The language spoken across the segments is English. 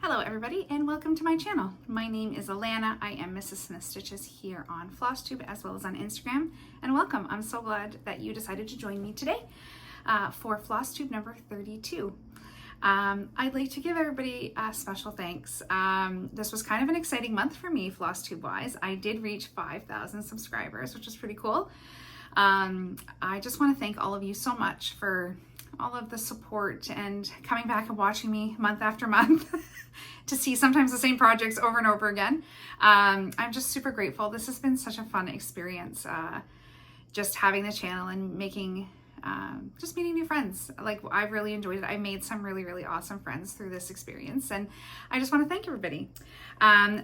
Hello everybody and welcome to my channel. My name is Alana. I am Mrs.SmithStitches here on Flosstube as well as on Instagram. And welcome. I'm so glad that you decided to join me today for Flosstube number 32. I'd like to give everybody a special thanks. This was kind of an exciting month for me Flosstube wise. I did reach 5,000 subscribers, which is pretty cool. I just want to thank all of you so much for all of the support and coming back and watching me month after month to see sometimes the same projects over and over again. I'm just super grateful. This has been such a fun experience, just having the channel and making, just meeting new friends. Like, I've really enjoyed it. I made some really awesome friends through this experience, and I just want to thank everybody.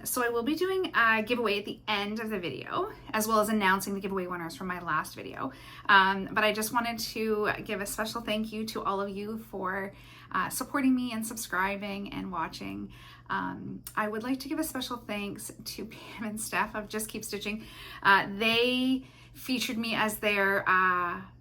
So I will be doing a giveaway at the end of the video, as well as announcing the giveaway winners from my last video. But I just wanted to give a special thank you to all of you for supporting me and subscribing and watching. I would like to give a special thanks to Pam and Steph of Just Keep Stitching. They featured me as their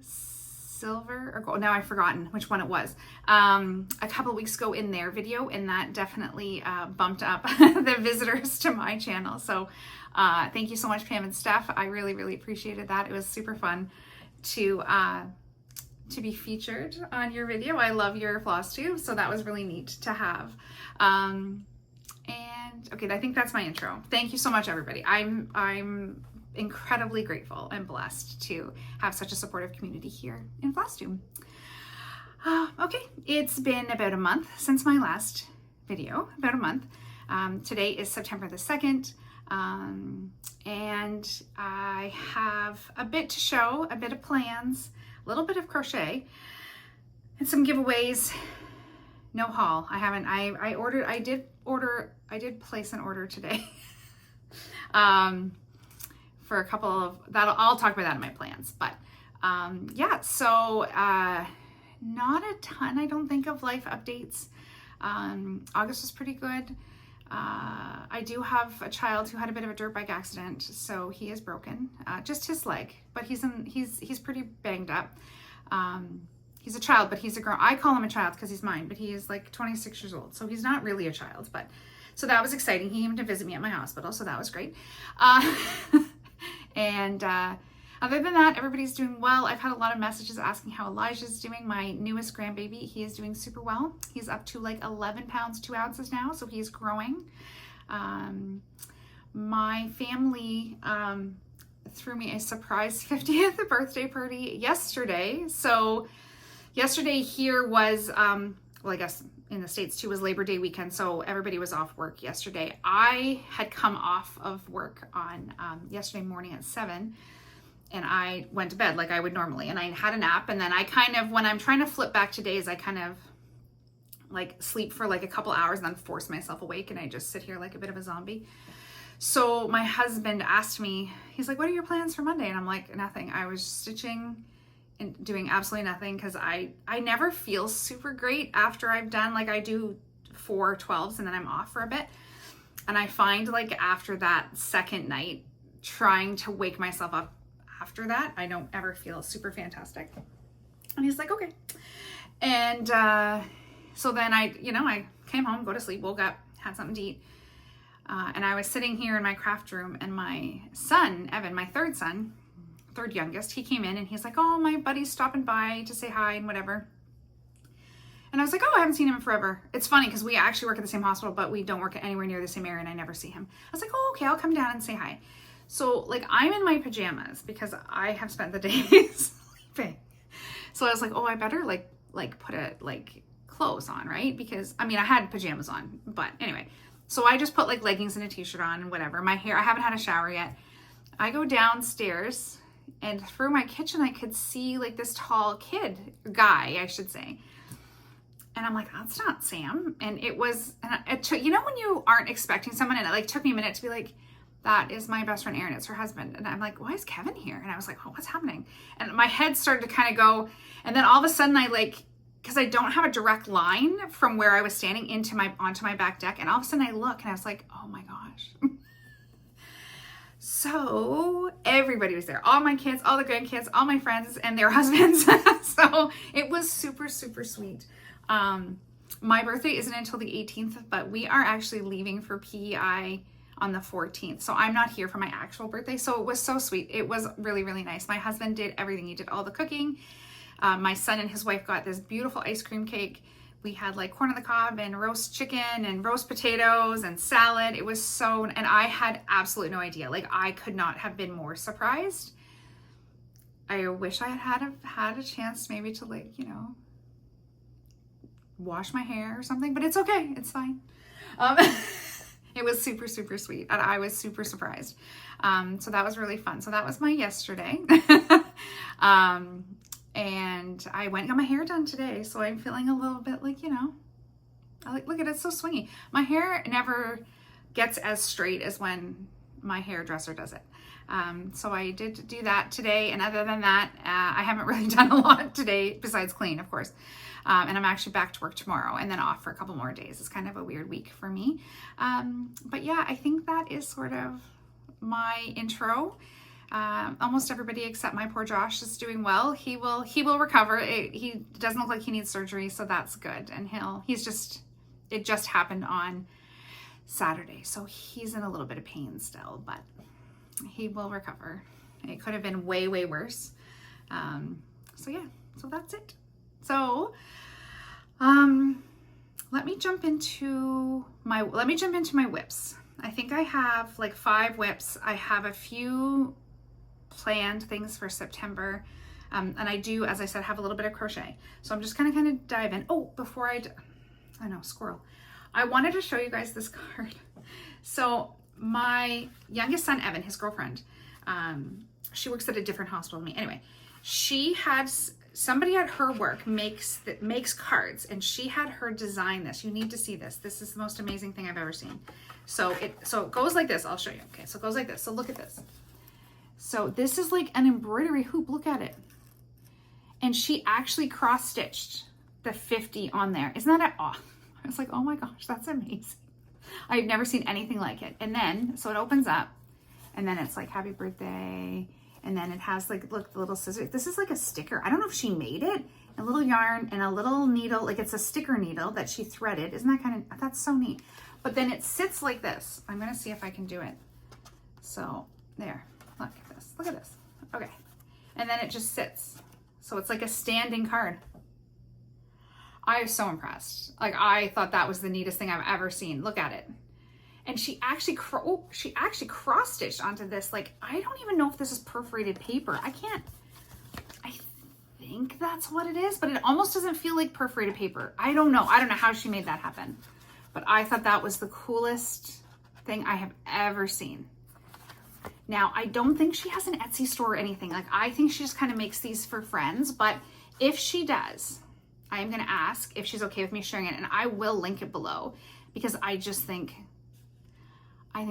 silver or gold, now I've forgotten which one it was, a couple weeks ago in their video, and that definitely bumped up the visitors to my channel. So thank you so much, Pam and Steph. I really appreciated that. It was super fun to be featured on your video. I love your floss tube, so that was really neat to have. And okay, I think that's my intro. Thank you so much, everybody. I'm incredibly grateful and blessed to have such a supportive community here in Flosstube. Okay, it's been about a month since my last video, about a month. Today is September the 2nd, and I have a bit to show, a bit of plans, a little bit of crochet, and some giveaways. No haul. I haven't. I did place an order today. For a couple of I'll talk about that in my plans, but yeah, so not a ton, I don't think, of life updates. August was pretty good. I do have a child who had a bit of a dirt bike accident, so he is broken, just his leg, but he's pretty banged up. He's a child, but he's a girl. I call him a child because he's mine, but he is like 26 years old, so he's not really a child. But so that was exciting. He came to visit me at my hospital, so that was great. And other than that, everybody's doing well. I've had a lot of messages asking how Elijah's doing, my newest grandbaby. He is doing super well. He's up to like 11 pounds, 2 ounces now, so he's growing. My family threw me a surprise 50th birthday party yesterday. So yesterday here was, well, I guess in the States too, was Labor Day weekend, so everybody was off work yesterday. I had come off of work on yesterday morning at 7, and I went to bed like I would normally, and I had a nap, and then I kind of, when I'm trying to flip back to days, I kind of like sleep for like a couple hours and then force myself awake, and I just sit here like a bit of a zombie. So my husband asked me, he's like, what are your plans for Monday? And I'm like, nothing. I was stitching and doing absolutely nothing, because I never feel super great after I've done, like, I do 4 12s and then I'm off for a bit, and I find like after that second night, trying to wake myself up after that, I don't ever feel super fantastic. And he's like, okay. And so then I came home, go to sleep, woke up, had something to eat, and I was sitting here in my craft room, and my son Evan, my third youngest, he came in and he's like, oh, my buddy's stopping by to say hi and whatever. And I was like, oh, I haven't seen him in forever. It's funny because we actually work at the same hospital, but we don't work anywhere near the same area, and I never see him. I was like, oh, okay, I'll come down and say hi. So like, I'm in my pajamas because I have spent the day sleeping. So I was like, oh, I better like put clothes on, right? Because I mean, I had pajamas on, but anyway. So I just put like leggings and a t-shirt on and whatever. My hair, I haven't had a shower yet. I go downstairs, and through my kitchen, I could see like this tall guy, I should say. And I'm like, that's not Sam. And it was, and it took, you know, when you aren't expecting someone, and it like took me a minute to be like, that is my best friend Erin, it's her husband. And I'm like, why is Kevin here? And I was like, oh, what's happening? And my head started to kind of go, and then all of a sudden I like, because I don't have a direct line from where I was standing onto my back deck. And all of a sudden I look, and I was like, oh my gosh. So everybody was there, all my kids, all the grandkids, all my friends and their husbands. So it was super sweet. My birthday isn't until the 18th, but we are actually leaving for PEI on the 14th. So I'm not here for my actual birthday. So it was so sweet. It was really, really nice. My husband did everything. He did all the cooking. My son and his wife got this beautiful ice cream cake. We had like corn on the cob and roast chicken and roast potatoes and salad. It was so, and I had absolutely no idea. Like I could not have been more surprised. I wish I had a chance maybe to like, you know, wash my hair or something, but it's okay. It's fine. It was super, super sweet. And I was super surprised. So that was really fun. So that was my yesterday. And I went and got my hair done today. So I'm feeling a little bit like, you know, I like, look at it, it's so swingy. My hair never gets as straight as when my hairdresser does it. So I did do that today. And other than that, I haven't really done a lot today besides clean, of course. And I'm actually back to work tomorrow and then off for a couple more days. It's kind of a weird week for me. But yeah, I think that is sort of my intro. Almost everybody except my poor Josh is doing well. He will recover. He doesn't look like he needs surgery, so that's good. And it just happened on Saturday, so he's in a little bit of pain still, but he will recover. It could have been way, way worse. So yeah, so that's it. So, let me jump into my whips. I think I have like 5 whips. I have a few planned things for September. And I do, as I said, have a little bit of crochet. So I'm just gonna kind of dive in. Oh, before I know, squirrel. I wanted to show you guys this card. So my youngest son, Evan, his girlfriend, she works at a different hospital than me. Anyway, she had somebody at her work makes cards, and she had her design this. You need to see this. This is the most amazing thing I've ever seen. So it goes like this. I'll show you. Okay, so it goes like this. So look at this. So this is like an embroidery hoop. Look at it. And she actually cross-stitched the 50 on there. Isn't that I was like, oh my gosh, that's amazing. I've never seen anything like it. And then, so it opens up, and then it's like, happy birthday. And then it has like, look, the little scissors. This is like a sticker. I don't know if she made it. A little yarn and a little needle. Like it's a sticker needle that she threaded. Isn't that that's so neat. But then it sits like this. I'm going to see if I can do it. So there, look at this. Look at this. Okay. And then it just sits. So it's like a standing card. I was so impressed. Like I thought that was the neatest thing I've ever seen. Look at it. And she actually cross-stitched onto this. Like, I don't even know if this is perforated paper. I think that's what it is, but it almost doesn't feel like perforated paper. I don't know how she made that happen. But I thought that was the coolest thing I have ever seen. Now, I don't think she has an Etsy store or anything. Like, I think she just kind of makes these for friends. But if she does, I am going to ask if she's okay with me sharing it. And I will link it below because I think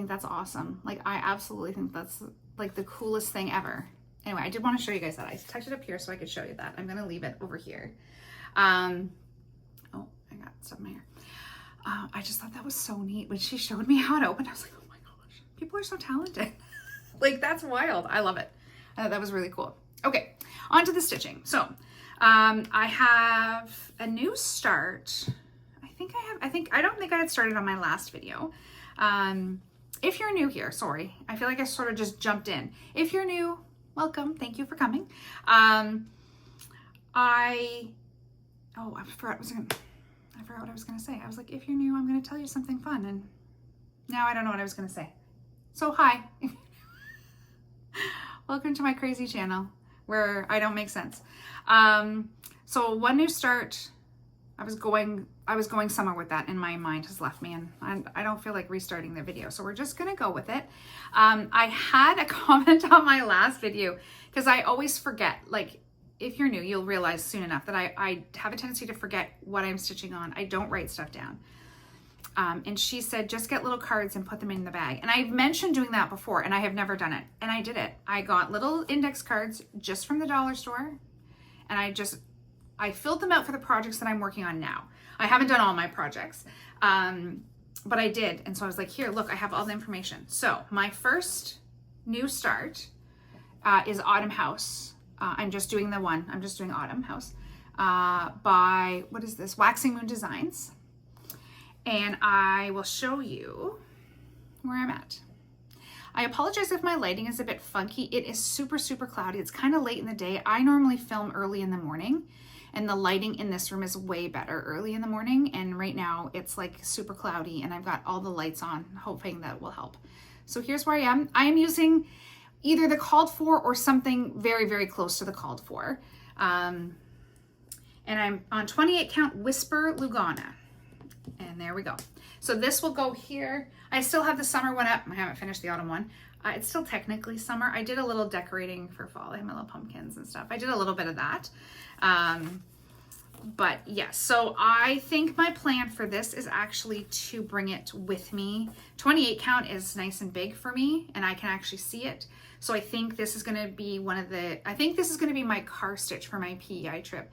that's awesome. Like, I absolutely think that's like the coolest thing ever. Anyway, I did want to show you guys that. I tucked it up here so I could show you that. I'm going to leave it over here. Oh, I got stuff in my hair. I just thought that was so neat. When she showed me how it opened, I was like, oh my gosh, people are so talented. Like, that's wild. I love it. I thought that was really cool. Okay, on to the stitching. So, I have a new start. I don't think I had started on my last video. If you're new here, sorry. I feel like I sort of just jumped in. If you're new, welcome. Thank you for coming. I forgot what I was gonna say. I was like, if you're new, I'm gonna tell you something fun, and now I don't know what I was gonna say. So hi. Welcome to my crazy channel where I don't make sense. So one new start, I was going somewhere with that, and my mind has left me, and I don't feel like restarting the video, so we're just gonna go with it. I had a comment on my last video because I always forget. Like, if you're new, you'll realize soon enough that I have a tendency to forget what I'm stitching on. I don't write stuff down. And she said, just get little cards and put them in the bag. And I've mentioned doing that before, and I have never done it. And I did it. I got little index cards just from the dollar store, and I filled them out for the projects that I'm working on now. I haven't done all my projects, but I did. And so I was like, here, look, I have all the information. So my first new start is Autumn House. I'm just doing Autumn House. by, what is this? Waxing Moon Designs. And I will show you where I'm at. I apologize if my lighting is a bit funky. It is super, super cloudy. It's kind of late in the day. I normally film early in the morning, and the lighting in this room is way better early in the morning. And right now it's like super cloudy and I've got all the lights on, hoping that will help. So here's where I am. I am using either the called for or something very, very close to the called for. And I'm on 28 count Whisper Lugana. And there we go. So this will go here. I still have the summer one up. I haven't finished the autumn one. It's still technically summer. I did a little decorating for fall. I have my little pumpkins and stuff. I did a little bit of that. But yes, so I think my plan for this is actually to bring it with me. 28 count is nice and big for me, and I can actually see it. So I think this is going to be this is going to be my car stitch for my PEI trip.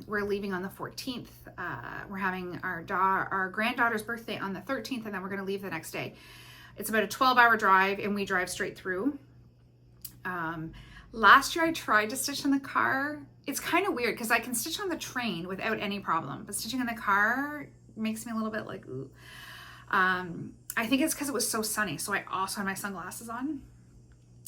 We're leaving on the 14th. We're having our granddaughter's birthday on the 13th, and then we're going to leave the next day. It's about a 12-hour drive, and we drive straight through. Last year I tried to stitch in the car. It's kind of weird because I can stitch on the train without any problem, but stitching in the car makes me a little bit like, ooh. I think it's because it was so sunny. So I also had my sunglasses on,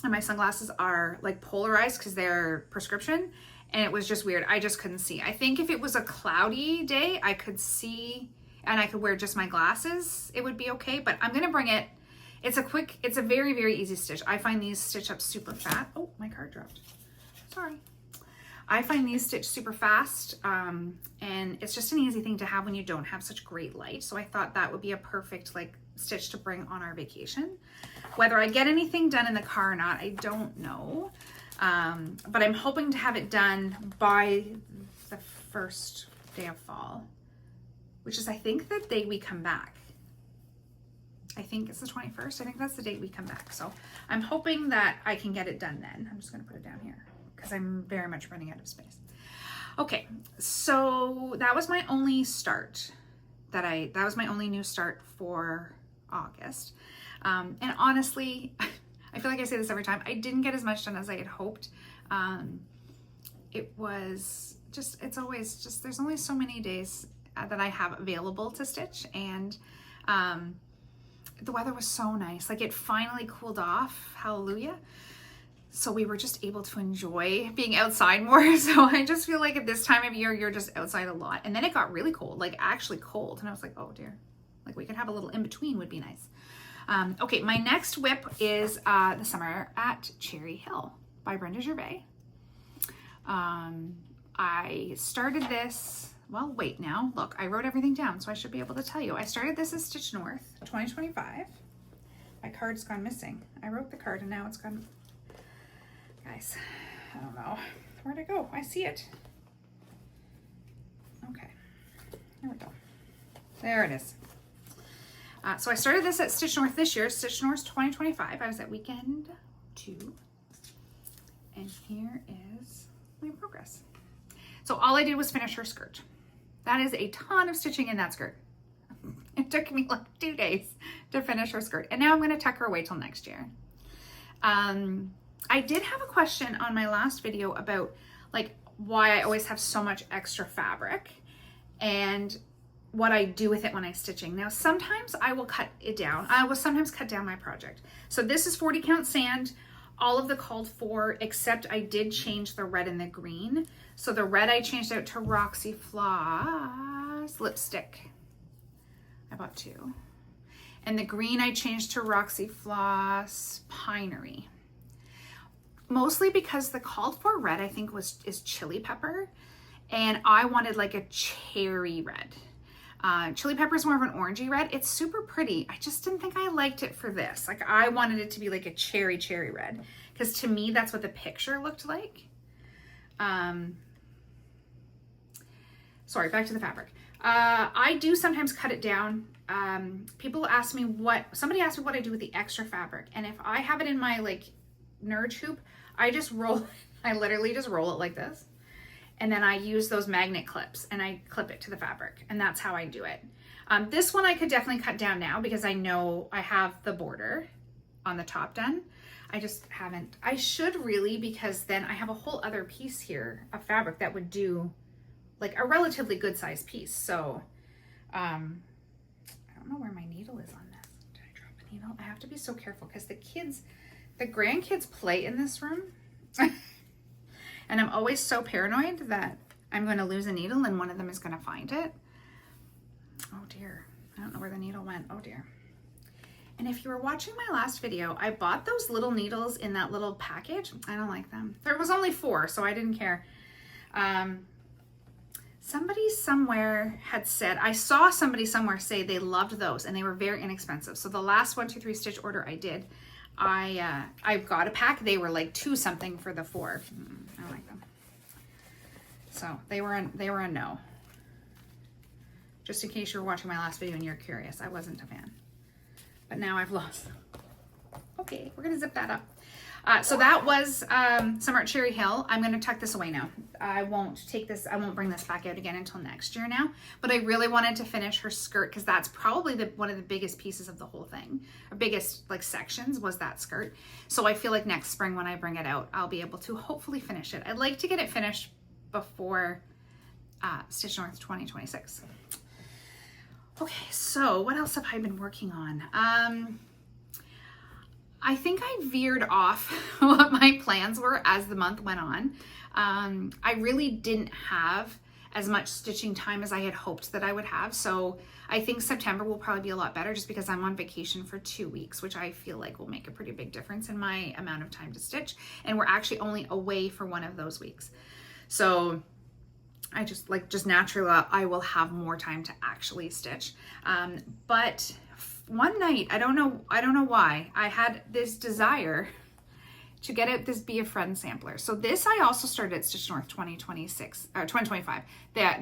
and my sunglasses are like polarized because they're prescription, and it was just weird. I just couldn't see. I think if it was a cloudy day, I could see and I could wear just my glasses, it would be okay, but I'm going to bring it. It's a very, very easy stitch. I find these stitch up super fast. Oh, my card dropped. Sorry. I find these stitch super fast, and it's just an easy thing to have when you don't have such great light. So I thought that would be a perfect like stitch to bring on our vacation. Whether I get anything done in the car or not, I don't know. But I'm hoping to have it done by the first day of fall, which is I think the day we come back. I think it's the 21st. I think that's the date we come back. So I'm hoping that I can get it done then. I'm just going to put it down here because I'm very much running out of space. Okay, so that was my only start that was my only new start for August. And honestly, I feel like I say this every time. I didn't get as much done as I had hoped. It was just, it's always just, there's only so many days that I have available to stitch, and the weather was so nice. Like it finally cooled off, hallelujah. So we were just able to enjoy being outside more. So I just feel like at this time of year, you're just outside a lot. And then it got really cold, like actually cold. And I was like, oh dear, like we could have a little in between would be nice. Okay, my next whip is The Summer at Cherry Hill by Brenda Gervais. I started this, well, wait now, look, I wrote everything down, so I should be able to tell you. I started this as Stitch North 2025. My card's gone missing. I wrote the card and now it's gone. Guys, I don't know. Where'd it go? I see it. Okay, there we go. There it is. So I started this at Stitch North this year, Stitch North 2025. I was at weekend 2. And here is my progress. So all I did was finish her skirt. That is a ton of stitching in that skirt. It took me like 2 days to finish her skirt. And now I'm gonna tuck her away till next year. I did have a question on my last video about like why I always have so much extra fabric and what I do with it when I'm stitching. Now, sometimes I will cut it down. I will sometimes cut down my project. So this is 40 count sand, all of the called for, except I did change the red and the green. So the red I changed out to Roxy Floss lipstick. I bought 2. And the green I changed to Roxy Floss Pinery. Mostly because the called for red I think is chili pepper, and I wanted like a cherry red. Chili pepper is more of an orangey red. It's super pretty. I just didn't think I liked it for this. Like I wanted it to be like a cherry red, because to me that's what the picture looked like. Sorry, back to the fabric. I do sometimes cut it down. People ask me somebody asked me what I do with the extra fabric, and if I have it in my like Nurge hoop, I just roll, I literally just roll it like this. And then I use those magnet clips and I clip it to the fabric, and that's how I do it. This one I could definitely cut down now because I know I have the border on the top done. I just haven't. I should really, because then I have a whole other piece here of fabric that would do like a relatively good sized piece. So, I don't know where my needle is on this. Did I drop a needle? I have to be so careful because the grandkids play in this room. And I'm always so paranoid that I'm going to lose a needle and one of them is going to find it. Oh dear. I don't know where the needle went. Oh dear. And if you were watching my last video, I bought those little needles in that little package. I don't like them. There was only 4, so I didn't care. Somebody somewhere had said, I saw somebody somewhere say they loved those and they were very inexpensive. So the last 1, 2, 3 stitch order I did, I got a pack. They were like 2 something for the 4. I don't like them. So they were a no. Just in case you're watching my last video and you're curious, I wasn't a fan. But now I've lost them. Okay, we're gonna zip that up. So that was Summer at Cherry Hill. I'm gonna tuck this away now. I won't bring this back out again until next year now. But I really wanted to finish her skirt because that's probably one of the biggest pieces of the whole thing. Or biggest like sections was that skirt. So I feel like next spring when I bring it out, I'll be able to hopefully finish it. I'd like to get it finished before Stitch North 2026. Okay, so what else have I been working on? I think I veered off what my plans were as the month went on. I really didn't have as much stitching time as I had hoped that I would have. So I think September will probably be a lot better just because I'm on vacation for 2 weeks, which I feel like will make a pretty big difference in my amount of time to stitch. And we're actually only away for one of those weeks. So I just naturally, I will have more time to actually stitch. But one night, I don't know why, I had this desire to get out this Be a Friend sampler. So this I also started at Stitch North 2026 or 2025.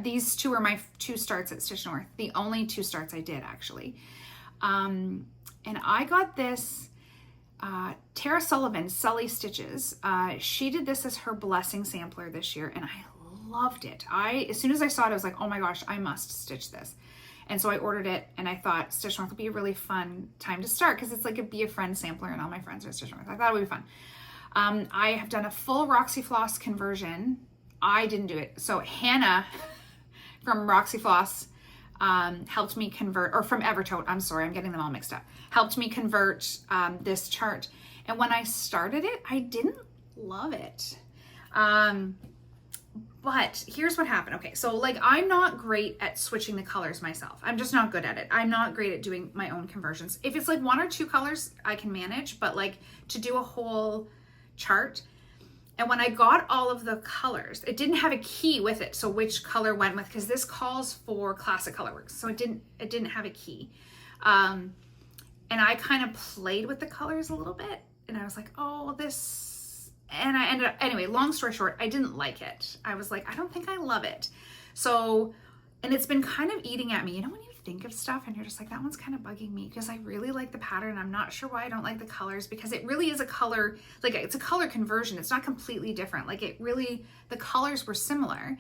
These 2 are my 2 starts at Stitch North. The only 2 starts I did actually. And I got this Tara Sullivan, Sully Stitches. She did this as her blessing sampler this year, and I loved it. As soon as I saw it, I was like, oh my gosh, I must stitch this. And so I ordered it, and I thought Stitch North would be a really fun time to start because it's like a Be a Friend sampler and all my friends are at Stitch North. I thought it would be fun. I have done a full Roxy Floss conversion. I didn't do it. So Hannah from Roxy Floss helped me convert, or from Evertote, I'm sorry, I'm getting them all mixed up, helped me convert this chart. And when I started it, I didn't love it. But here's what happened. Okay, so like I'm not great at switching the colors myself. I'm just not good at it. I'm not great at doing my own conversions. If it's like 1 or 2 colors, I can manage, but like to do a whole chart. And when I got all of the colors, it didn't have a key with it. So which color went with, because this calls for classic colorworks. So it didn't have a key. And I kind of played with the colors a little bit and I was like, oh, this, and I ended up, anyway, long story short, I didn't like it. I was like, I don't think I love it. So, and it's been kind of eating at me. You know, when you think of stuff and you're just like, that one's kind of bugging me because I really like the pattern. I'm not sure why I don't like the colors because it really is a color, like it's a color conversion. It's not completely different. Like it really, the colors were similar.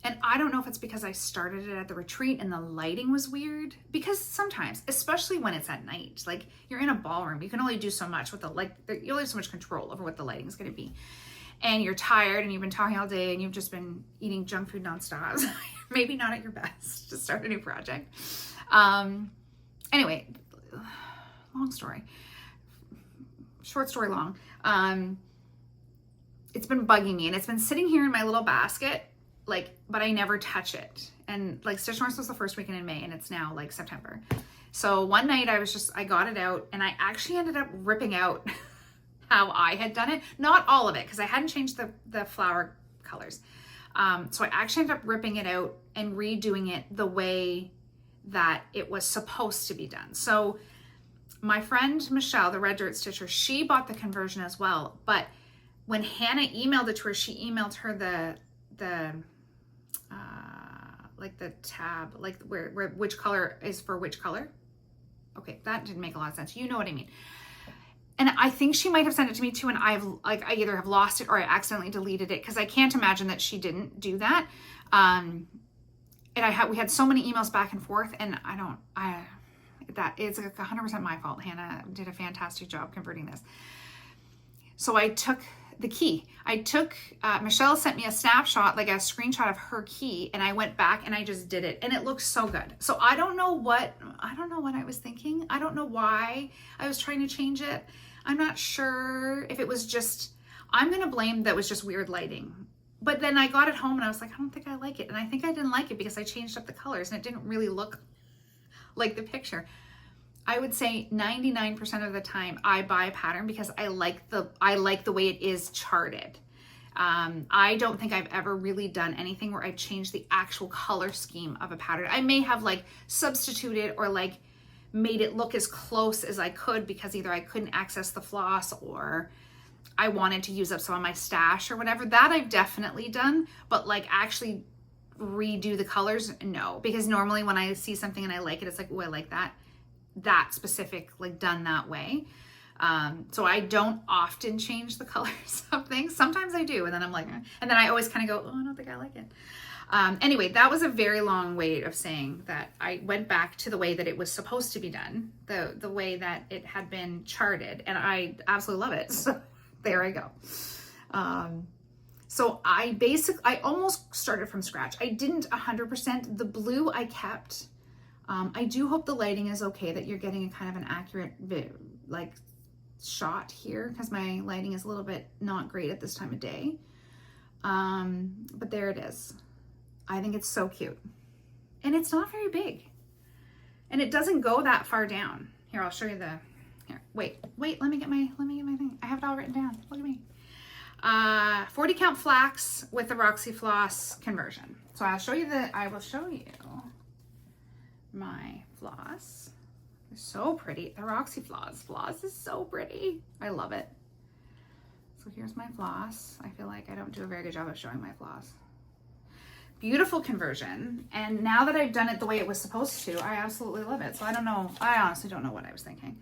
And I don't know if it's because I started it at the retreat and the lighting was weird, because sometimes, especially when it's at night, like you're in a ballroom, you can only do so much with the, like, you only have so much control over what the lighting is going to be. And you're tired and you've been talking all day and you've just been eating junk food nonstop. Maybe not at your best to start a new project. Anyway, long story, short story long. It's been bugging me and it's been sitting here in my little basket, like, but I never touch it. And like Stitch North was the first weekend in May and it's now like September. So one night I got it out and I actually ended up ripping out how I had done it. Not all of it, because I hadn't changed the flower colors. So I actually ended up ripping it out and redoing it the way that it was supposed to be done. So my friend Michelle, the Red Dirt Stitcher, she bought the conversion as well. But when Hannah emailed it to her, she emailed her the like the tab, like where which color is for which color. Okay, that didn't make a lot of sense. You know what I mean. And I think she might have sent it to me too, and I either have lost it or I accidentally deleted it, because I can't imagine that she didn't do that. And we had so many emails back and forth, and that is 100% my fault. Hannah did a fantastic job converting this. So I took the key. I took, Michelle sent me a snapshot, like a screenshot of her key, and I went back and I just did it, and it looks so good. So I don't know what I was thinking. I don't know why I was trying to change it. I'm not sure if it was just, I'm going to blame that was just weird lighting. But then I got it home and I was like, I don't think I like it. And I think I didn't like it because I changed up the colors and it didn't really look like the picture. I would say 99% of the time I buy a pattern because I like the way it is charted. I don't think I've ever really done anything where I've changed the actual color scheme of a pattern. I may have like substituted or like made it look as close as I could because either I couldn't access the floss or I wanted to use up some of my stash or whatever. That I've definitely done, but like actually redo the colors, no. Because normally when I see something and I like it, it's like, oh, I like that specific, like done that way. So I don't often change the colors of things. Sometimes I do, and then I'm like, and then I always kind of go, oh, I don't think I like it. Anyway, that was a very long way of saying that I went back to the way that it was supposed to be done, the way that it had been charted, and I absolutely love it. So there I go. So I almost started from scratch. I didn't 100%. The blue I kept. I do hope the lighting is okay, that you're getting a kind of an accurate like shot here, because my lighting is a little bit not great at this time of day. But there it is. I think it's so cute. And it's not very big. And it doesn't go that far down. Here, I'll show you the, here, wait, let me get my thing. I have it all written down. Look at me. 40 count flax with the Roxy Floss conversion. So I will show you my floss. They're so pretty. The Roxy floss is so pretty. I love it. So here's my floss. I feel like I don't do a very good job of showing my floss. Beautiful conversion. And now that I've done it the way it was supposed to, I absolutely love it. So I honestly don't know what I was thinking.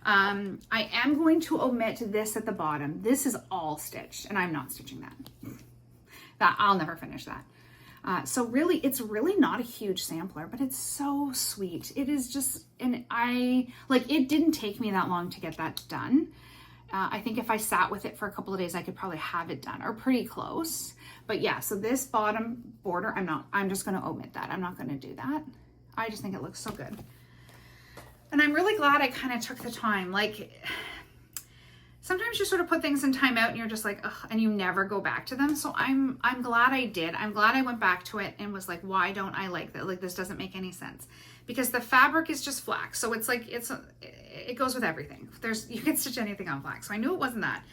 I am going to omit this at the bottom. This is all stitched, and I'm not stitching that. I'll never finish that. So really, it's really not a huge sampler, but it's so sweet. It is just, and it didn't take me that long to get that done. I think if I sat with it for a couple of days, I could probably have it done, or pretty close. But yeah, so this bottom border, I'm just going to omit that. I'm not going to do that. I just think it looks so good. And I'm really glad I kind of took the time. Like, sometimes you sort of put things in timeout and you're just like, ugh, and you never go back to them. So I'm glad I did. I'm glad I went back to it and was like, why don't I like that? Like, this doesn't make any sense. Because the fabric is just flax. So it's like, it goes with everything. You can stitch anything on flax. So I knew it wasn't that.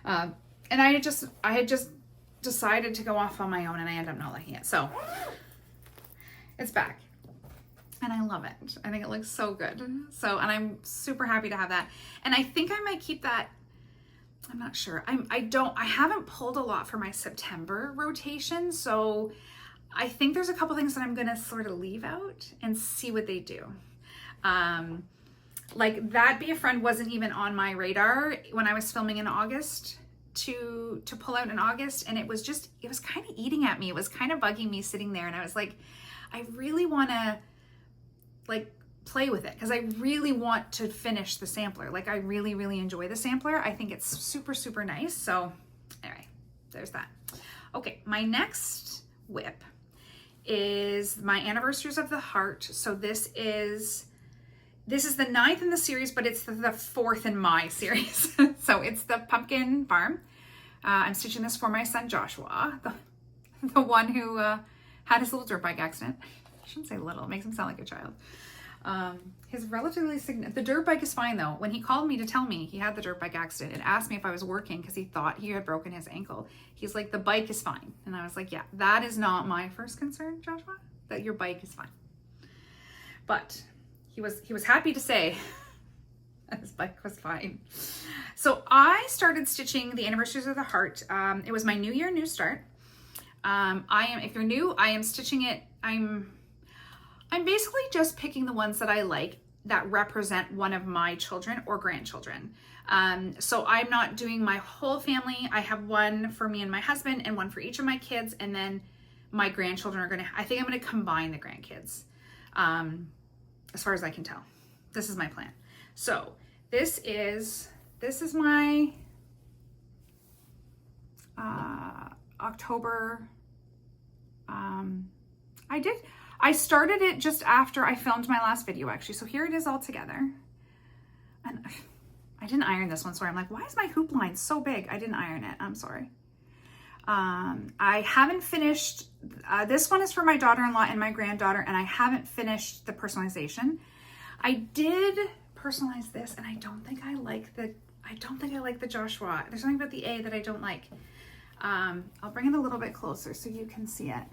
And I had just decided to go off on my own, and I ended up not liking it. So it's back. And I love it. I think it looks so good. So, and I'm super happy to have that. And I think I might keep that. I'm not sure. I haven't pulled a lot for my September rotation. So I think there's a couple things that I'm going to sort of leave out and see what they do. Like that Be a Friend wasn't even on my radar when I was filming in August to pull out in August. And it was kind of eating at me. It was kind of bugging me sitting there. And I was like, I really want to like play with it because I really want to finish the sampler. Like I really, really enjoy the sampler. I think it's super, super nice. So anyway, there's that. Okay, my next whip is my Anniversaries of the Heart. So this is the 9th in the series, but it's the 4th in my series. So it's the Pumpkin Farm. I'm stitching this for my son Joshua, the one who had his little dirt bike accident. I shouldn't say little, it makes him sound like a child. His relatively significant, the dirt bike is fine though. When he called me to tell me he had the dirt bike accident and asked me if I was working because he thought he had broken his ankle, he's like, the bike is fine. And I was like, yeah, that is not my first concern, Joshua, that your bike is fine. But he was happy to say that his bike was fine. So I started stitching the Anniversaries of the Heart. It was my New Year, New Start. If you're new, I am stitching it. I'm basically just picking the ones that I like that represent one of my children or grandchildren. So I'm not doing my whole family. I have one for me and my husband and one for each of my kids. And then my grandchildren I think I'm going to combine the grandkids. As far as I can tell, this is my plan. So this is my October. I started it just after I filmed my last video actually. So here it is all together. And I didn't iron this one, sorry. I'm like, why is my hoop line so big? I didn't iron it, I'm sorry. I haven't finished, this one is for my daughter-in-law and my granddaughter, and I haven't finished the personalization. I did personalize this, and I don't think I like the Joshua. There's something about the A that I don't like. I'll bring it a little bit closer so you can see it.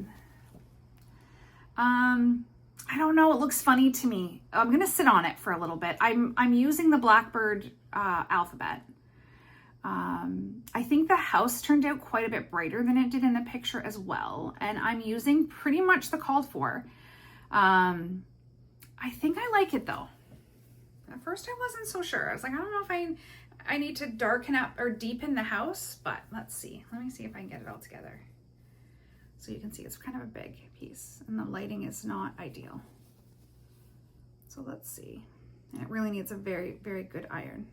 I don't know, it looks funny to me. I'm gonna sit on it for a little bit. I'm using the Blackbird alphabet. I think the house turned out quite a bit brighter than it did in the picture as well. And I'm using pretty much the called for. I think I like it though. At first I wasn't so sure. I was like, I don't know if I need to darken up or deepen the house, but let's see. Let me see if I can get it all together. So you can see it's kind of a big piece and the lighting is not ideal. So let's see. And it really needs a very, very good iron.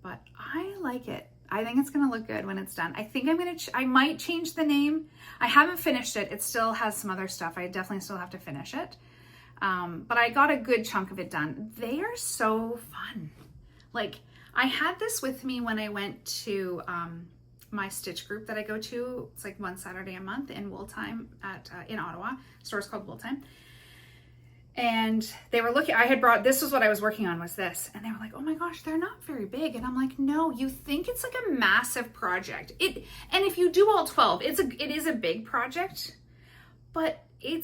But I like it. I think it's gonna look good when it's done. I think I might change the name. I haven't finished it. It still has some other stuff. I definitely still have to finish it. But I got a good chunk of it done. They are so fun. Like, I had this with me when I went to my stitch group that I go to. It's like one Saturday a month in Tyme in Ottawa. The store's called Tyme. And they were looking, I had brought, this was what I was working on, was this. And they were like, oh my gosh, they're not very big. And I'm like, no, you think it's like a massive project. And if you do all 12, it is a big project, but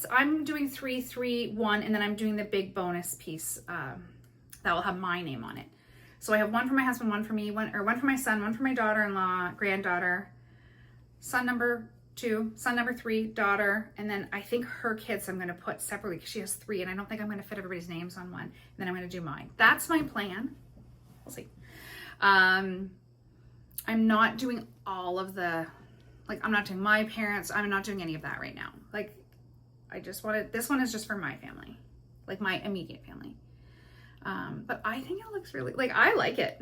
I'm doing 3, 3, 1, and then I'm doing the big bonus piece that will have my name on it. So I have one for my husband, one for me, one for my son, one for my daughter-in-law, granddaughter, son number 2, son number 3, daughter, and then I think her kids I'm going to put separately because she has 3, and I don't think I'm going to fit everybody's names on one. And then I'm going to do mine. That's my plan. We'll see. I'm not doing all of the, like, I'm not doing my parents. I'm not doing any of that right now. Like, I just wanted, this one is just for my family, like my immediate family. But I think it looks really, like, I like it.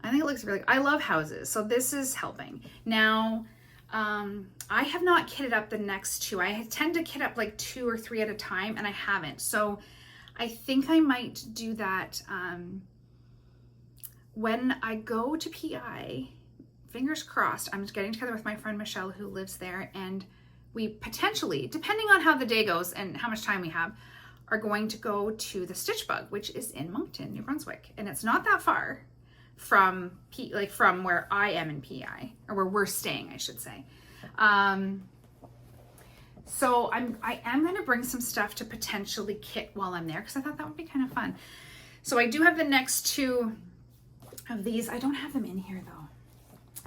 I think it looks really, I love houses. So this is helping. Now, I have not kitted up the next 2. I tend to kit up like 2 or 3 at a time, and I haven't. So I think I might do that when I go to PI. Fingers crossed, I'm getting together with my friend Michelle who lives there, and we potentially, depending on how the day goes and how much time we have, are going to go to the Stitch Bug, which is in Moncton, New Brunswick. And it's not that far from from where I am in PI, or where we're staying, I should say. So I am going to bring some stuff to potentially kit while I'm there, because I thought that would be kind of fun. So I do have the next 2 of these. I don't have them in here though.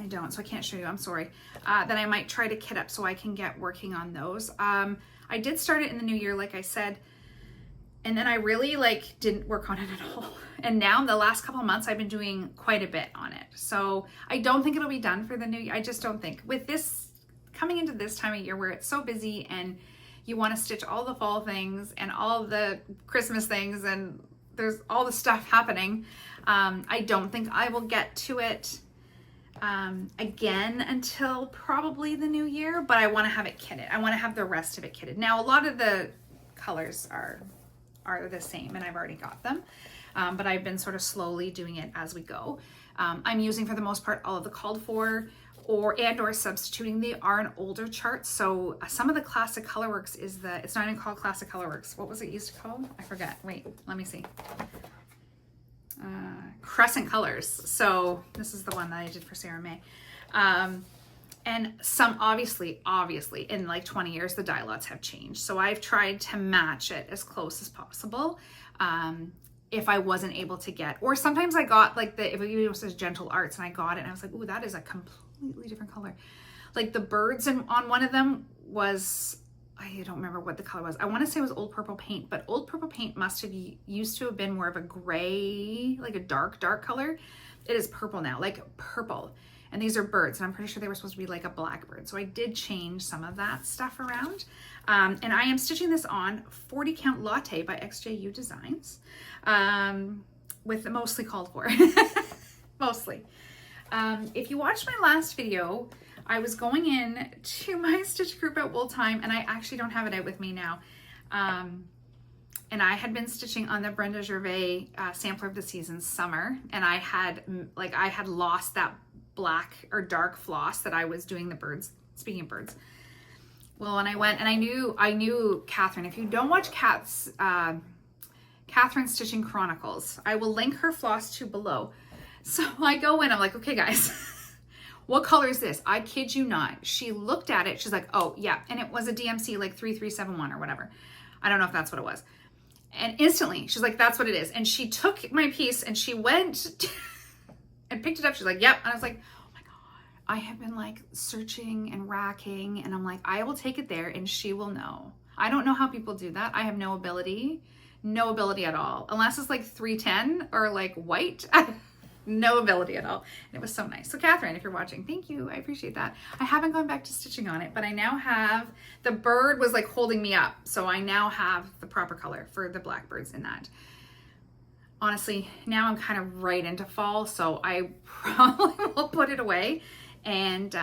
I don't, so I can't show you, I'm sorry. That I might try to kit up so I can get working on those. I did start it in the new year, like I said, and then I really didn't work on it at all. And now in the last couple of months, I've been doing quite a bit on it. So I don't think it'll be done for the new year. I just don't think. With this, coming into this time of year where it's so busy and you want to stitch all the fall things and all the Christmas things and there's all the stuff happening, I don't think I will get to it again until probably the new year, but I want to have it kitted. I want to have the rest of it kitted. Now, a lot of the colors are the same and I've already got them, but I've been sort of slowly doing it as we go. I'm using, for the most part, all of the called for or substituting. They are an older chart, so some of the classic colorworks it's not even called classic colorworks. What was it used to call? I forget. Wait, let me see. Crescent colors. So this is the one that I did for Sarah May. And some, obviously, in like 20 years, the dye lots have changed. So I've tried to match it as close as possible. If I wasn't able to get, or sometimes I got like if it was just Gentle Arts and I got it and I was like, ooh, that is a completely different color. Like the birds on one of them was, I don't remember what the color was. I want to say it was Old Purple Paint, but Old Purple Paint must have used to have been more of a gray, like a dark color. It is purple now, like purple. And these are birds, and I'm pretty sure they were supposed to be like a blackbird. So I did change some of that stuff around. And I am stitching this on 40 Count Latte by XJU Designs, with mostly called for, mostly. If you watched my last video, I was going in to my stitch group at Tyme, and I actually don't have it out with me now. And I had been stitching on the Brenda Gervais sampler of the season Summer, and I had lost that black or dark floss that I was doing the birds. Speaking of birds, well, and I went and I knew Catherine. If you don't watch Catherine's Stitching Chronicles, I will link her Flosstube below. So I go in, I'm like, okay guys, what color is this? I kid you not. She looked at it, she's like, oh yeah, and it was a DMC like 3371 or whatever. I don't know if that's what it was. And instantly, she's like, that's what it is. And she took my piece and she went and picked it up. She's like, yep. And I was like, oh my God. I have been like searching and racking. And I'm like, I will take it there and she will know. I don't know how people do that. I have no ability at all. Unless it's like 310 or like white. No ability at all. And it was so nice. So Catherine, if you're watching, thank you. I appreciate that. I haven't gone back to stitching on it, but I now have, the bird was like holding me up. So I now have the proper color for the blackbirds in that. Honestly, now I'm kind of right into fall. So I probably will put it away and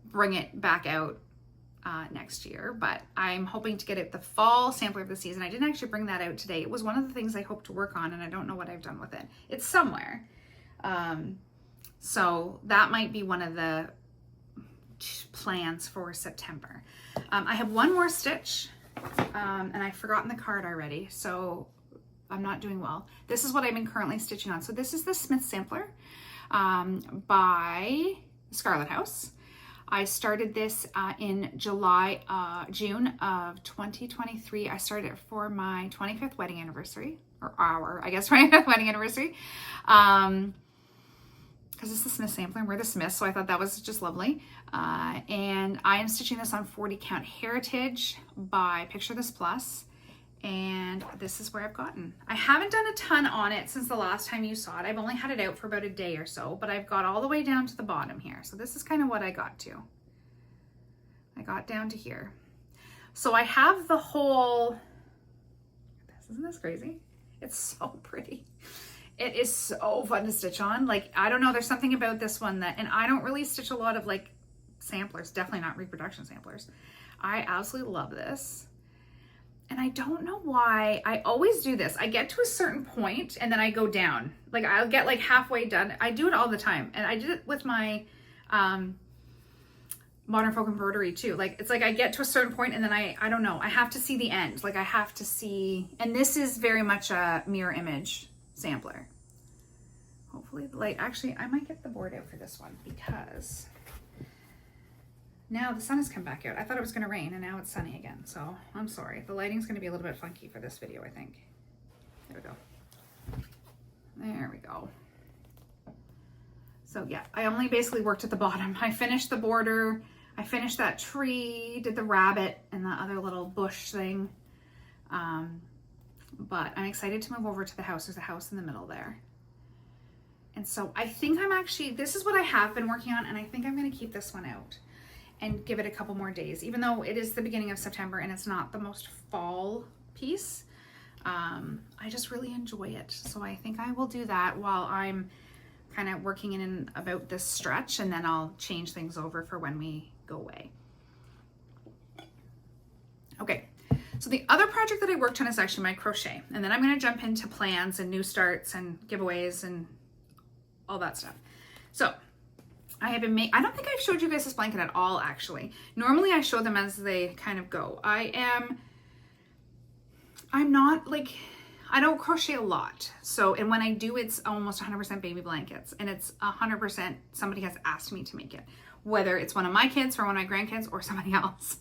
bring it back out next year. But I'm hoping to get it the fall sampler of the season. I didn't actually bring that out today. It was one of the things I hope to work on and I don't know what I've done with it. It's somewhere. So that might be one of the plans for September. I have one more stitch, and I've forgotten the card already, so I'm not doing well. This is what I've been currently stitching on. So this is the Smith sampler, by Scarlet House. I started this, in June of 2023. I started it for my 25th wedding anniversary, or our, I guess, 25th wedding anniversary. Because it's the Smith sampler and we're the Smiths, so I thought that was just lovely. And I am stitching this on 40 Count Heritage by Picture This Plus, and this is where I've gotten. I haven't done a ton on it since the last time you saw it. I've only had it out for about a day or so, but I've got all the way down to the bottom here. So this is kind of what I got to. I got down to here. So I have the whole, isn't this crazy? It's so pretty. It is so fun to stitch on. Like, I don't know, there's something about this one that, and I don't really stitch a lot of like samplers, definitely not reproduction samplers. I absolutely love this. And I don't know why I always do this. I get to a certain point and then I go down. Like I'll get like halfway done. I do it all the time. And I did it with my Modern Folk Embroidery too. Like, it's like I get to a certain point and then I don't know, I have to see the end. Like I have to see, and this is very much a mirror image sampler. Hopefully the light, actually I might get the board out for this one because now the sun has come back out. I thought it was going to rain and now it's sunny again, so I'm sorry. The lighting's going to be a little bit funky for this video, I think. There we go. There we go. So yeah, I only basically worked at the bottom. I finished the border, I finished that tree, did the rabbit and the other little bush thing. But I'm excited to move over to the house. There's a house in the middle there. And so I think I'm actually, this is what I have been working on, and I think I'm going to keep this one out and give it a couple more days, even though it is the beginning of September and it's not the most fall piece. I just really enjoy it. So I think I will do that while I'm kind of working in and about this stretch, and then I'll change things over for when we go away. Okay. So the other project that I worked on is actually my crochet, and then I'm going to jump into plans and new starts and giveaways and all that stuff. So I have been I don't think I've showed you guys this blanket at all, actually. Normally I show them as they kind of go. I'm not like, I don't crochet a lot. So, and when I do, it's almost 100% baby blankets, and it's 100% somebody has asked me to make it, whether it's one of my kids or one of my grandkids or somebody else.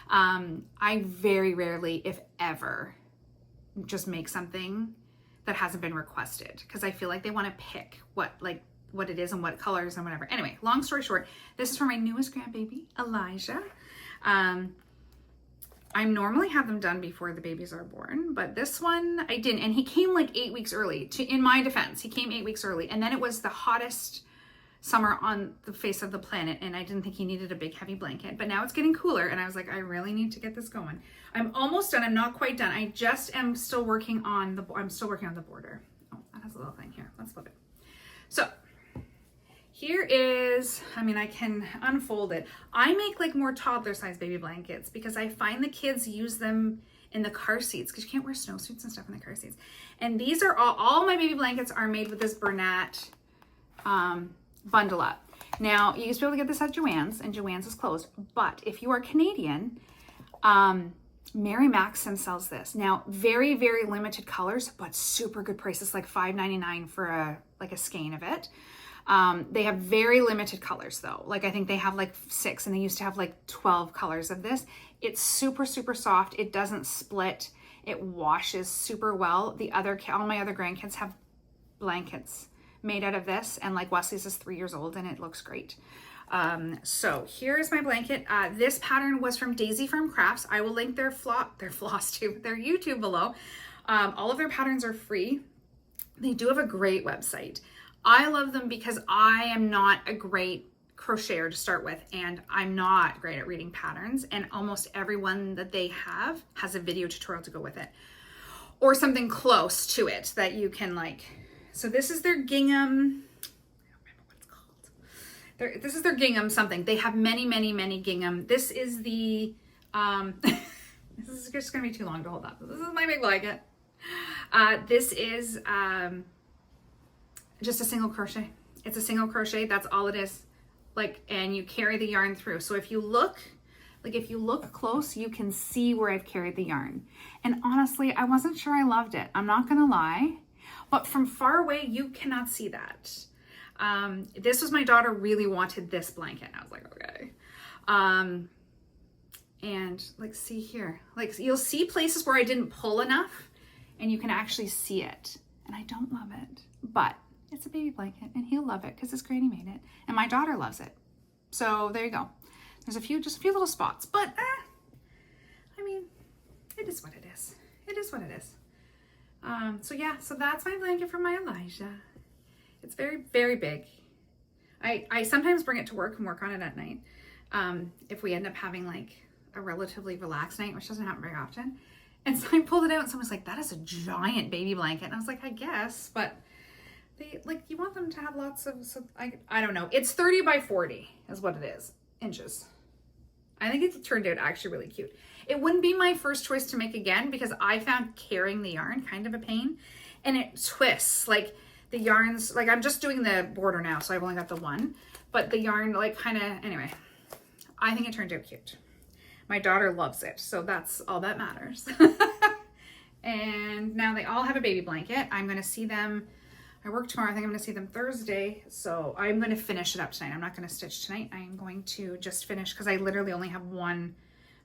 I very rarely, if ever, just make something that hasn't been requested, because I feel like they want to pick what it is and what colors and whatever. Anyway, long story short, this is for my newest grandbaby, Elijah. I normally have them done before the babies are born, but this one I didn't, and he came like 8 weeks early. In my defense, he came 8 weeks early, and then it was the hottest summer on the face of the planet, and I didn't think he needed a big heavy blanket, but now it's getting cooler, and I was like, I really need to get this going. I'm almost done. I'm not quite done. I just am still working on the border. Oh, that has a little thing here. Let's flip it. So here is, I mean, I can unfold it. I make like more toddler size baby blankets because I find the kids use them in the car seats because you can't wear snowsuits and stuff in the car seats. And these are all my baby blankets are made with this Bernat bundle up. Now, you used to be able to get this at Joann's, and Joann's is closed. But if you are Canadian, Mary Maxim sells this. Now, very, very limited colors, but super good prices, like $5.99 for a skein of it. They have very limited colors though. Like I think they have like 6, and they used to have like 12 colors of this. It's super, super soft. It doesn't split. It washes super well. All my other grandkids have blankets made out of this, and like Wesley's is 3 years old and it looks great. So here's my blanket. This pattern was from Daisy Farm Crafts. I will link their Flosstube, their YouTube below. All of their patterns are free. They do have a great website. I love them because I am not a great crocheter to start with, and I'm not great at reading patterns, and almost everyone that they have has a video tutorial to go with it or something close to it that you can like. So this is their gingham. I don't remember what it's called. This is their gingham something. They have many, many, many gingham. This is the, this is just gonna be too long to hold up. This is my big blanket. This is just a single crochet. It's a single crochet, that's all it is. Like, and you carry the yarn through. So if you look close, you can see where I've carried the yarn. And honestly, I wasn't sure I loved it. I'm not gonna lie, but from far away, you cannot see that. This was my daughter really wanted this blanket. I was like, okay. And like, see here, like you'll see places where I didn't pull enough and you can actually see it. And I don't love it, but it's a baby blanket and he'll love it because his granny made it. And my daughter loves it. So there you go. There's just a few little spots, but I mean, it is what it is. It is what it is. So yeah, so that's my blanket for my Elijah. It's very, very big. I sometimes bring it to work and work on it at night. If we end up having like a relatively relaxed night, which doesn't happen very often. And so I pulled it out and someone was like, that is a giant baby blanket. And I was like, I guess, but they like, you want them to have lots of, so I don't know. It's 30 by 40 is what it is, inches. I think it turned out actually really cute. It wouldn't be my first choice to make again because I found carrying the yarn kind of a pain, and it twists like the yarns, like I'm just doing the border now. So I've only got the one, but the yarn like kind of, anyway, I think it turned out cute. My daughter loves it. So that's all that matters. And now they all have a baby blanket. I'm going to see them. I work tomorrow. I think I'm going to see them Thursday. So I'm going to finish it up tonight. I'm not going to stitch tonight. I am going to just finish because I literally only have one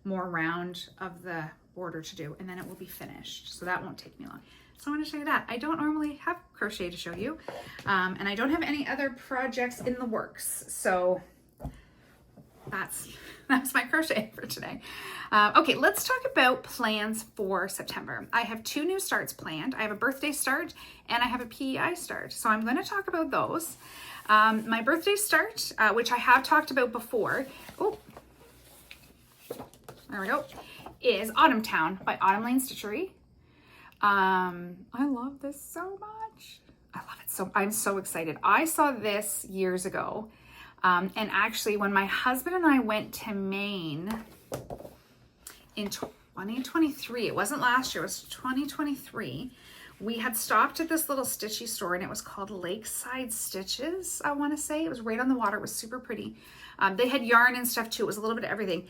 more round of the border to do, and then it will be finished. So that won't take me long. So I want to show you that. I don't normally have crochet to show you. And I don't have any other projects in the works. So that's my crochet for today. Okay, let's talk about plans for September. I have 2 new starts planned. I have a birthday start and I have a PEI start. So I'm going to talk about those. My birthday start, which I have talked about before. Oh, there we go. Is Autumn Town by Autumn Lane Stitchery. I love this so much. I love it so. I'm so excited. I saw this years ago. And actually when my husband and I went to Maine in 2023, it wasn't last year, it was 2023, we had stopped at this little stitchy store and it was called Lakeside Stitches, I want to say. It was right on the water. It was super pretty. They had yarn and stuff too. It was a little bit of everything.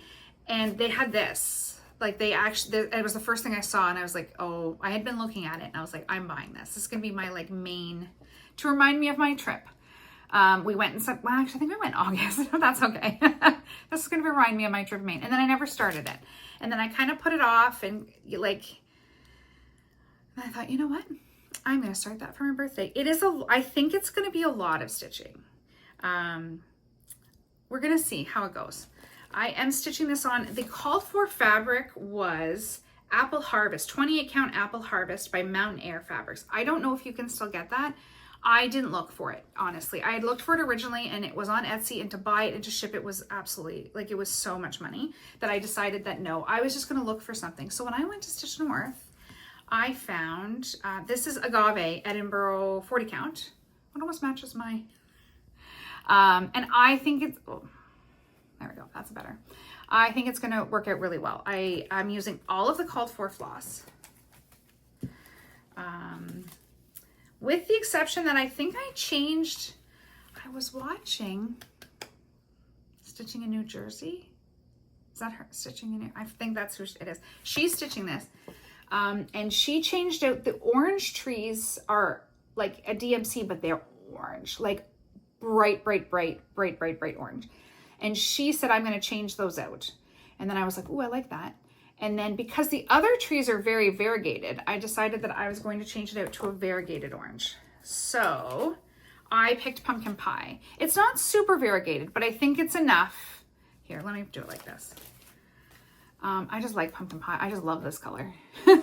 And they had this, like it was the first thing I saw and I was like, oh, I had been looking at it and I was like, I'm buying this. This is going to be my like Maine, to remind me of my trip. We went in, well, actually I think we went in August. That's okay. This is going to remind me of my trip to Maine. And then I never started it. And then I kind of put it off and like, and I thought, you know what? I'm going to start that for my birthday. I think it's going to be a lot of stitching. We're going to see how it goes. I am stitching this on, the called for fabric was Apple Harvest, 28 count Apple Harvest by Mountain Air Fabrics. I don't know if you can still get that. I didn't look for it, honestly. I had looked for it originally and it was on Etsy, and to buy it and to ship it was absolutely, like, it was so much money that I decided that no, I was just going to look for something. So when I went to Stitch North, I found, this is Agave Edinburgh 40 count. It almost matches my, And I think it's, oh, there we go, that's better. I think it's gonna work out really well. I'm using all of the called for floss. With the exception that I think I changed, I was watching Stitching in New Jersey. Is that her stitching in it? I think that's who it is. She's stitching this. And she changed out the orange trees are like a DMC, but they're orange, like bright orange. And she said, I'm going to change those out. And then I was like, oh, I like that. And then because the other trees are very variegated, I decided that I was going to change it out to a variegated orange. So I picked pumpkin pie. It's not super variegated, but I think it's enough. Here, let me do it like this. I just like pumpkin pie. I just love this color.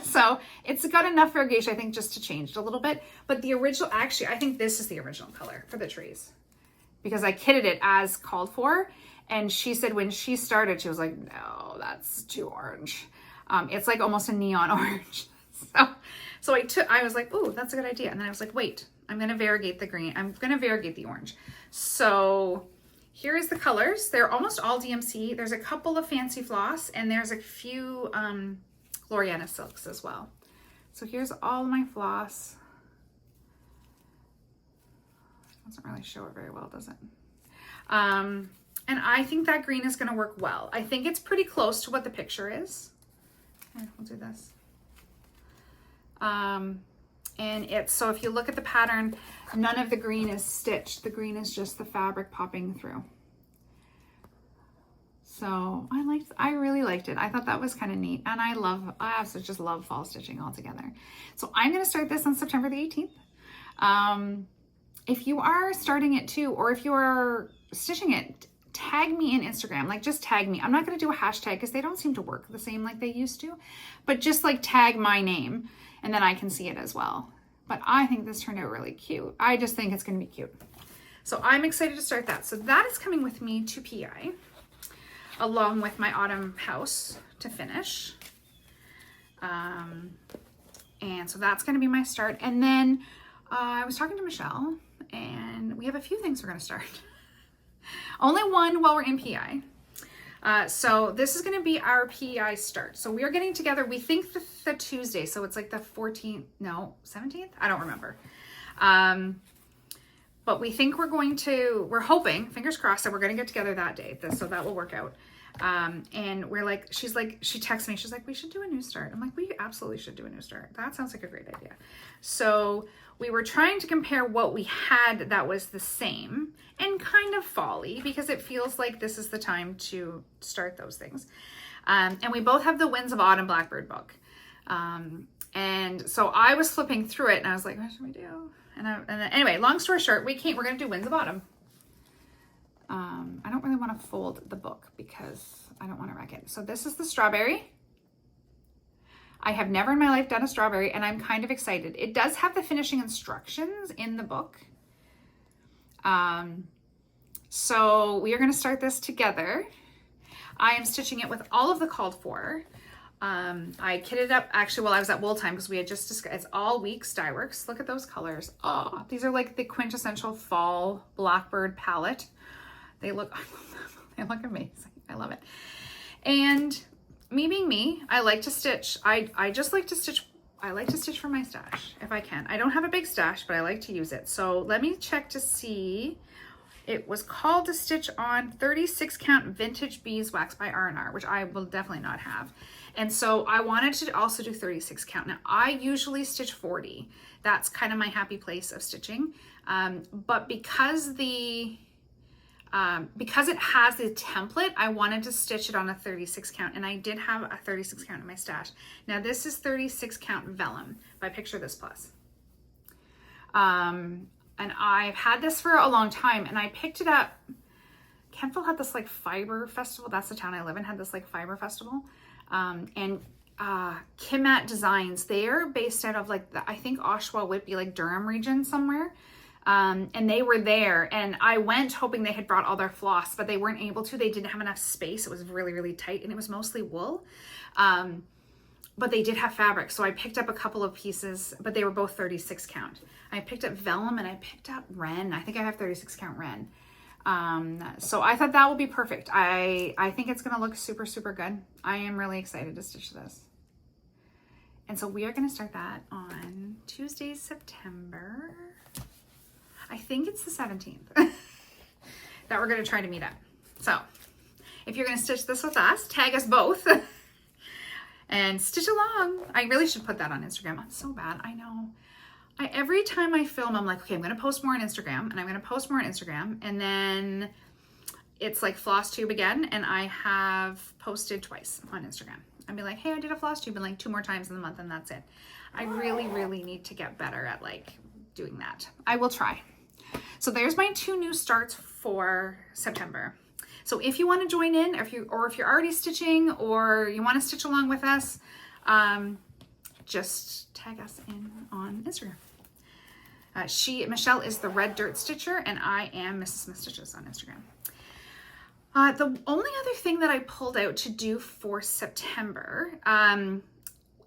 So it's got enough variegation, I think, just to change it a little bit. But the original, actually, I think this is the original color for the trees because I kitted it as called for. And she said when she started, she was like, no, that's too orange. It's like almost a neon orange. So I was like, oh, that's a good idea. And then I was like, wait, I'm going to variegate the green. I'm going to variegate the orange. So here is the colors. They're almost all DMC. There's a couple of fancy floss and there's a few Gloriana silks as well. So here's all my floss. Doesn't really show it very well, does it? And I think that green is going to work well. I think it's pretty close to what the picture is. Here, we'll do this. And it's, so if you look at the pattern, none of the green is stitched. The green is just the fabric popping through. So I really liked it. I thought that was kind of neat. And I also just love fall stitching altogether. So I'm going to start this on September the 18th. If you are starting it too, or if you are stitching it, tag me in Instagram, like just tag me. I'm not going to do a hashtag because they don't seem to work the same like they used to, but just like tag my name and then I can see it as well. But I think this turned out really cute. I just think it's going to be cute. So I'm excited to start that. So that is coming with me to PI along with my autumn house to finish. And so that's going to be my start. And then I was talking to Michelle and we have a few things we're going to start. Only one while we're in PI. So this is going to be our PI start. So we are getting together, we think the Tuesday. So it's like the 14th, no, 17th? I don't remember. But we think we're hoping, fingers crossed, that we're going to get together that day. So that will work out. And we're like, she texts me, she's like, we should do a new start. I'm like, we absolutely should do a new start. That sounds like a great idea. So we were trying to compare what we had that was the same and kind of fall-y because it feels like this is the time to start those things. And we both have the Winds of Autumn Blackbird book. And so I was flipping through it and I was like, what should we do? And then, anyway, long story short, we're going to do Winds of Autumn. I don't really want to fold the book because I don't want to wreck it. So this is the strawberry. I have never in my life done a strawberry and I'm kind of excited. It does have the finishing instructions in the book. So we are going to start this together. I am stitching it with all of the called for. I kitted up actually while I was at Wool Time because we had just discussed, it's all weeks dye works. Look at those colors. Oh, these are like the quintessential fall Blackbird palette. They look amazing. I love it. And me being me, I like to stitch. I just like to stitch. I like to stitch for my stash if I can. I don't have a big stash, but I like to use it. So let me check to see. It was called to stitch on 36 count vintage beeswax by R&R, which I will definitely not have. And so I wanted to also do 36 count. Now I usually stitch 40. That's kind of my happy place of stitching. But because it has the template, I wanted to stitch it on a 36 count, and I did have a 36 count in my stash. Now this is 36 count vellum by Picture This Plus. And I've had this for a long time, and I picked it up. Kentville had this like fiber festival. That's the town I live in, had this like fiber festival. And Kimat Designs, they're based out of like, I think Oshawa, Whitby, like Durham region somewhere. And they were there and I went hoping they had brought all their floss, but they weren't able to. They didn't have enough space. It was really, really tight and it was mostly wool. But they did have fabric. So I picked up a couple of pieces, but they were both 36 count. I picked up vellum and I picked up wren. I think I have 36 count wren. So I thought that will be perfect. I think it's going to look super, super good. I am really excited to stitch this. And so we are going to start that on Tuesday, September. I think it's the 17th that we're going to try to meet up. So if you're going to stitch this with us, tag us both and stitch along. I really should put that on Instagram. I'm so bad. I know. Every time I film, I'm like, okay, I'm going to post more on Instagram, and I'm going to post more on Instagram. And then it's like Flosstube again. And I have posted twice on Instagram. I'd be like, hey, I did a Flosstube, and like 2 more times in the month, and that's it. I really, really need to get better at like doing that. I will try. So there's my 2 new starts for September. So if you want to join in, or if you're already stitching, or you want to stitch along with us, just tag us in on Instagram. Michelle is the Red Dirt Stitcher, and I am Mrs.SmithStitches on Instagram. The only other thing that I pulled out to do for September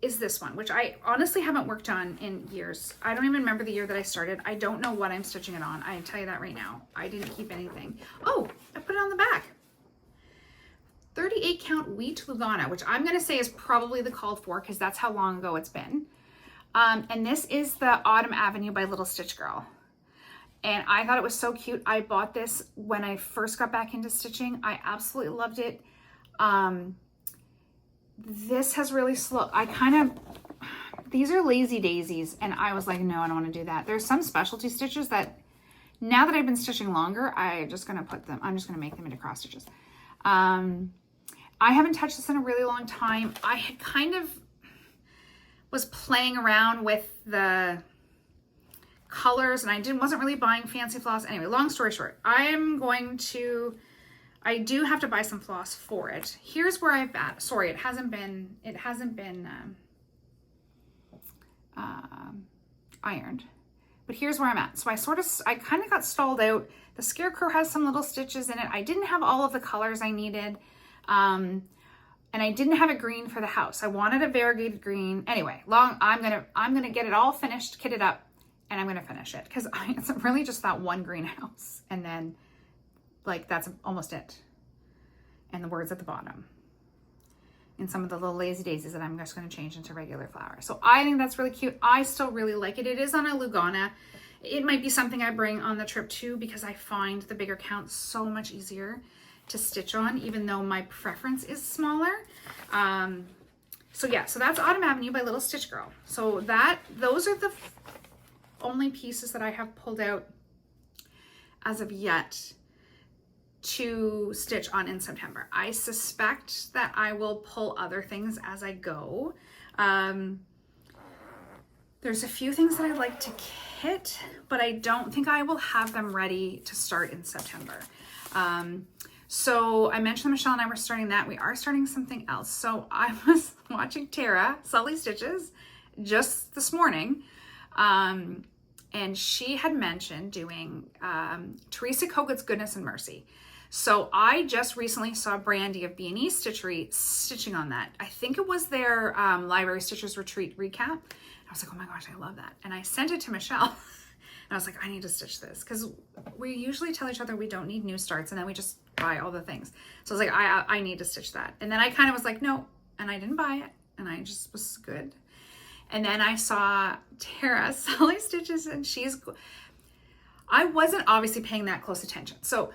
is this one, which I honestly haven't worked on in years. I don't even remember the year that I started. I don't know what I'm stitching it on. I tell you that right now. I didn't keep anything. Oh, I put it on the back. 38 count wheat Lugana, which I'm going to say is probably the called for because that's how long ago it's been. And this is the Autumn Avenue by Little Stitch Girl. And I thought it was so cute. I bought this when I first got back into stitching. I absolutely loved it. This has really slowed. These are lazy daisies. And I was like, no, I don't want to do that. There's some specialty stitches that now that I've been stitching longer, I'm just going to make them into cross stitches. I haven't touched this in a really long time. I had kind of was playing around with the colors, and I wasn't really buying fancy floss. Anyway, long story short, I do have to buy some floss for it. Here's where I've at. Sorry, it hasn't been ironed, but here's where I'm at. So I kind of got stalled out. The Scarecrow has some little stitches in it. I didn't have all of the colors I needed. And I didn't have a green for the house. I wanted a variegated green. Anyway, I'm gonna get it all finished, kitted up, and I'm gonna finish it because it's really just that one greenhouse, and then like that's almost it. And the words at the bottom, and some of the little lazy daisies that I'm just gonna change into regular flowers. So I think that's really cute. I still really like it. It is on a Lugana. It might be something I bring on the trip too because I find the bigger count so much easier to stitch on, even though my preference is smaller. So that's Autumn Avenue by Little Stitch Girl. So those are the only pieces that I have pulled out as of yet to stitch on in September. I suspect that I will pull other things as I go. There's a few things that I'd like to kit, but I don't think I will have them ready to start in September. So I mentioned Michelle and I were starting that. We are starting something else. So I was watching Tara, Sully Stitches, just this morning. And she had mentioned doing Teresa Kogut Goodness and Mercy. So I just recently saw Brandy of B&E Stitchery stitching on that. I think it was their Library Stitchers Retreat recap. I was like, oh my gosh, I love that. And I sent it to Michelle. And I was like, I need to stitch this because we usually tell each other we don't need new starts and then we just buy all the things. So I was like, I need to stitch that. And then I kind of was like, no, and I didn't buy it. And I just was good. And then I saw Tara Sully Stitches, and I wasn't obviously paying that close attention. So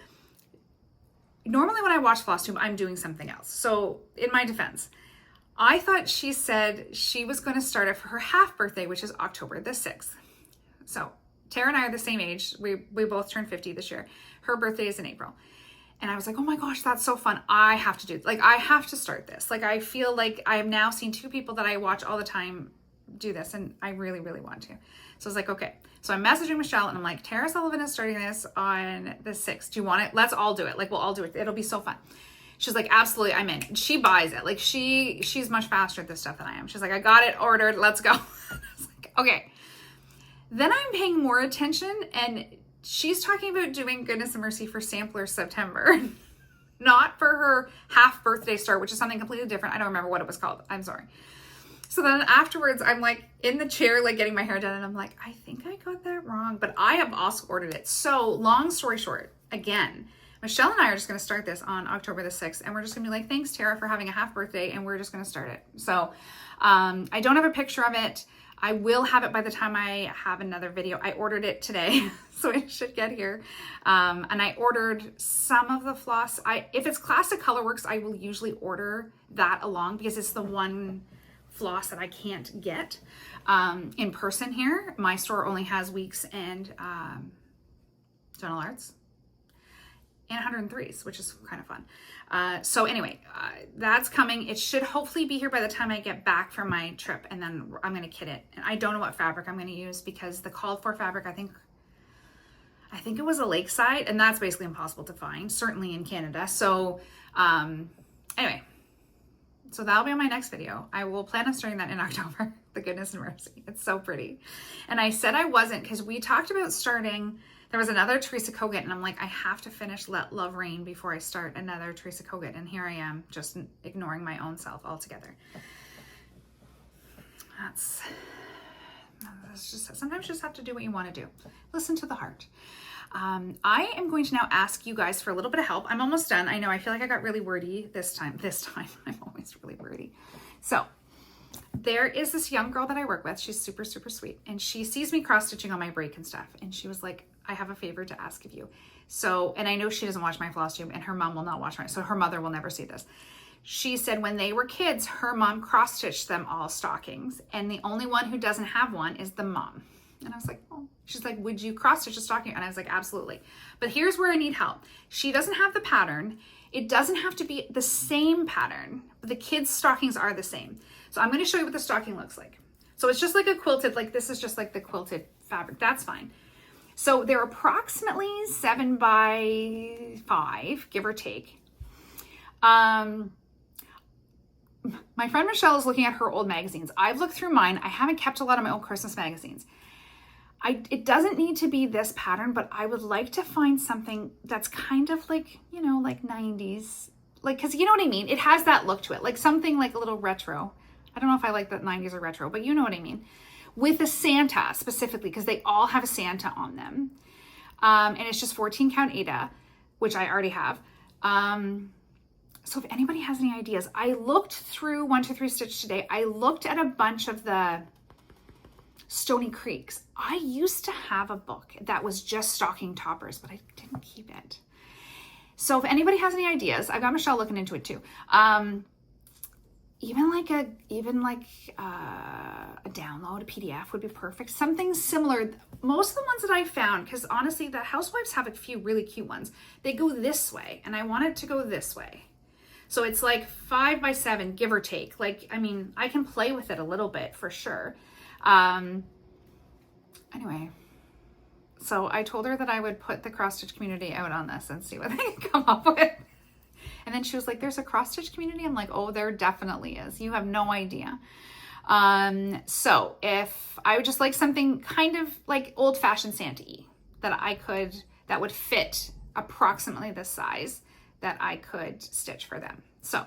normally when I watch Flosstube, I'm doing something else. So in my defense, I thought she said she was going to start it for her half birthday, which is October the 6th. So Tara and I are the same age. We both turned 50 this year. Her birthday is in April. And I was like, oh my gosh, that's so fun. I have to start this. Like, I feel like I have now seen 2 people that I watch all the time do this, and I really, really want to. So I was like, okay. So I'm messaging Michelle and I'm like, Tara Sullivan is starting this on the 6th. Do you want it? Let's all do it. Like, we'll all do it. It'll be so fun. She's like, absolutely, I'm in. She buys it. Like, she's much faster at this stuff than I am. She's like, I got it ordered. Let's go. I was like, okay. Then I'm paying more attention, and she's talking about doing Goodness and Mercy for Sampler September, not for her half birthday start, which is something completely different. I don't remember what it was called. I'm sorry. So then afterwards, I'm like in the chair, like getting my hair done, and I'm like, I think I got that wrong, but I have also ordered it. So long story short, again. Michelle and I are just going to start this on October the 6th, and we're just going to be like, thanks, Tara, for having a half birthday, and we're just going to start it. So I don't have a picture of it. I will have it by the time I have another video. I ordered it today, so it should get here. And I ordered some of the floss. If it's Classic Colorworks, I will usually order that along because it's the one floss that I can't get in person here. My store only has Weeks and Gentle Arts and 103s, which is kind of fun. So anyway, that's coming. It should hopefully be here by the time I get back from my trip, and then I'm going to kit it. And I don't know what fabric I'm going to use because the called for fabric, I think it was a Lakeside, and that's basically impossible to find, certainly in Canada. So anyway, so that'll be on my next video. I will plan on starting that in October. The Goodness and Mercy. It's so pretty. And I said I wasn't because we talked about starting. There was another Teresa Kogut, and I'm like, I have to finish Let Love Reign before I start another Teresa Kogut. And here I am, just ignoring my own self altogether. That's just, sometimes you just have to do what you want to do. Listen to the heart. I am going to now ask you guys for a little bit of help. I'm almost done. I know, I feel like I got really wordy this time. I'm always really wordy. So there is this young girl that I work with. She's super, super sweet. And she sees me cross-stitching on my break and stuff. And she was like, I have a favor to ask of you. So, and I know she doesn't watch my Flosstube, and her mom will not watch so her mother will never see this. She said when they were kids, her mom cross-stitched them all stockings, and the only one who doesn't have one is the mom. And I was like, oh. She's like, would you cross-stitch a stocking? And I was like, absolutely. But here's where I need help. She doesn't have the pattern. It doesn't have to be the same pattern, but the kids' stockings are the same. So I'm going to show you what the stocking looks like. So it's just like a quilted, like this is just like the quilted fabric. That's fine. So they're approximately 7 by 5, give or take. My friend Michelle is looking at her old magazines. I've looked through mine. I haven't kept a lot of my old Christmas magazines. It doesn't need to be this pattern, but I would like to find something that's kind of like, you know, like 90s. Like, because you know what I mean? It has that look to it. Like something like a little retro. I don't know if I like that 90s or retro, but you know what I mean. With a Santa specifically, because they all have a Santa on them. And it's just 14 count Aida, which I already have. So if anybody has any ideas, I looked through 123 Stitch today. I looked at a bunch of the Stony Creeks. I used to have a book that was just stocking toppers, but I didn't keep it. So if anybody has any ideas, I've got Michelle looking into it too. Even like a download, a PDF would be perfect. Something similar. Most of the ones that I found, because honestly, the housewives have a few really cute ones. They go this way, and I want it to go this way. So it's like 5 by 7, give or take. Like, I mean, I can play with it a little bit for sure. Anyway, so I told her that I would put the cross-stitch community out on this and see what they can come up with. And then she was like, there's a cross-stitch community? I'm like, oh, there definitely is. You have no idea. So if I would just like something kind of like old-fashioned Santa-y that would fit approximately the size that I could stitch for them. So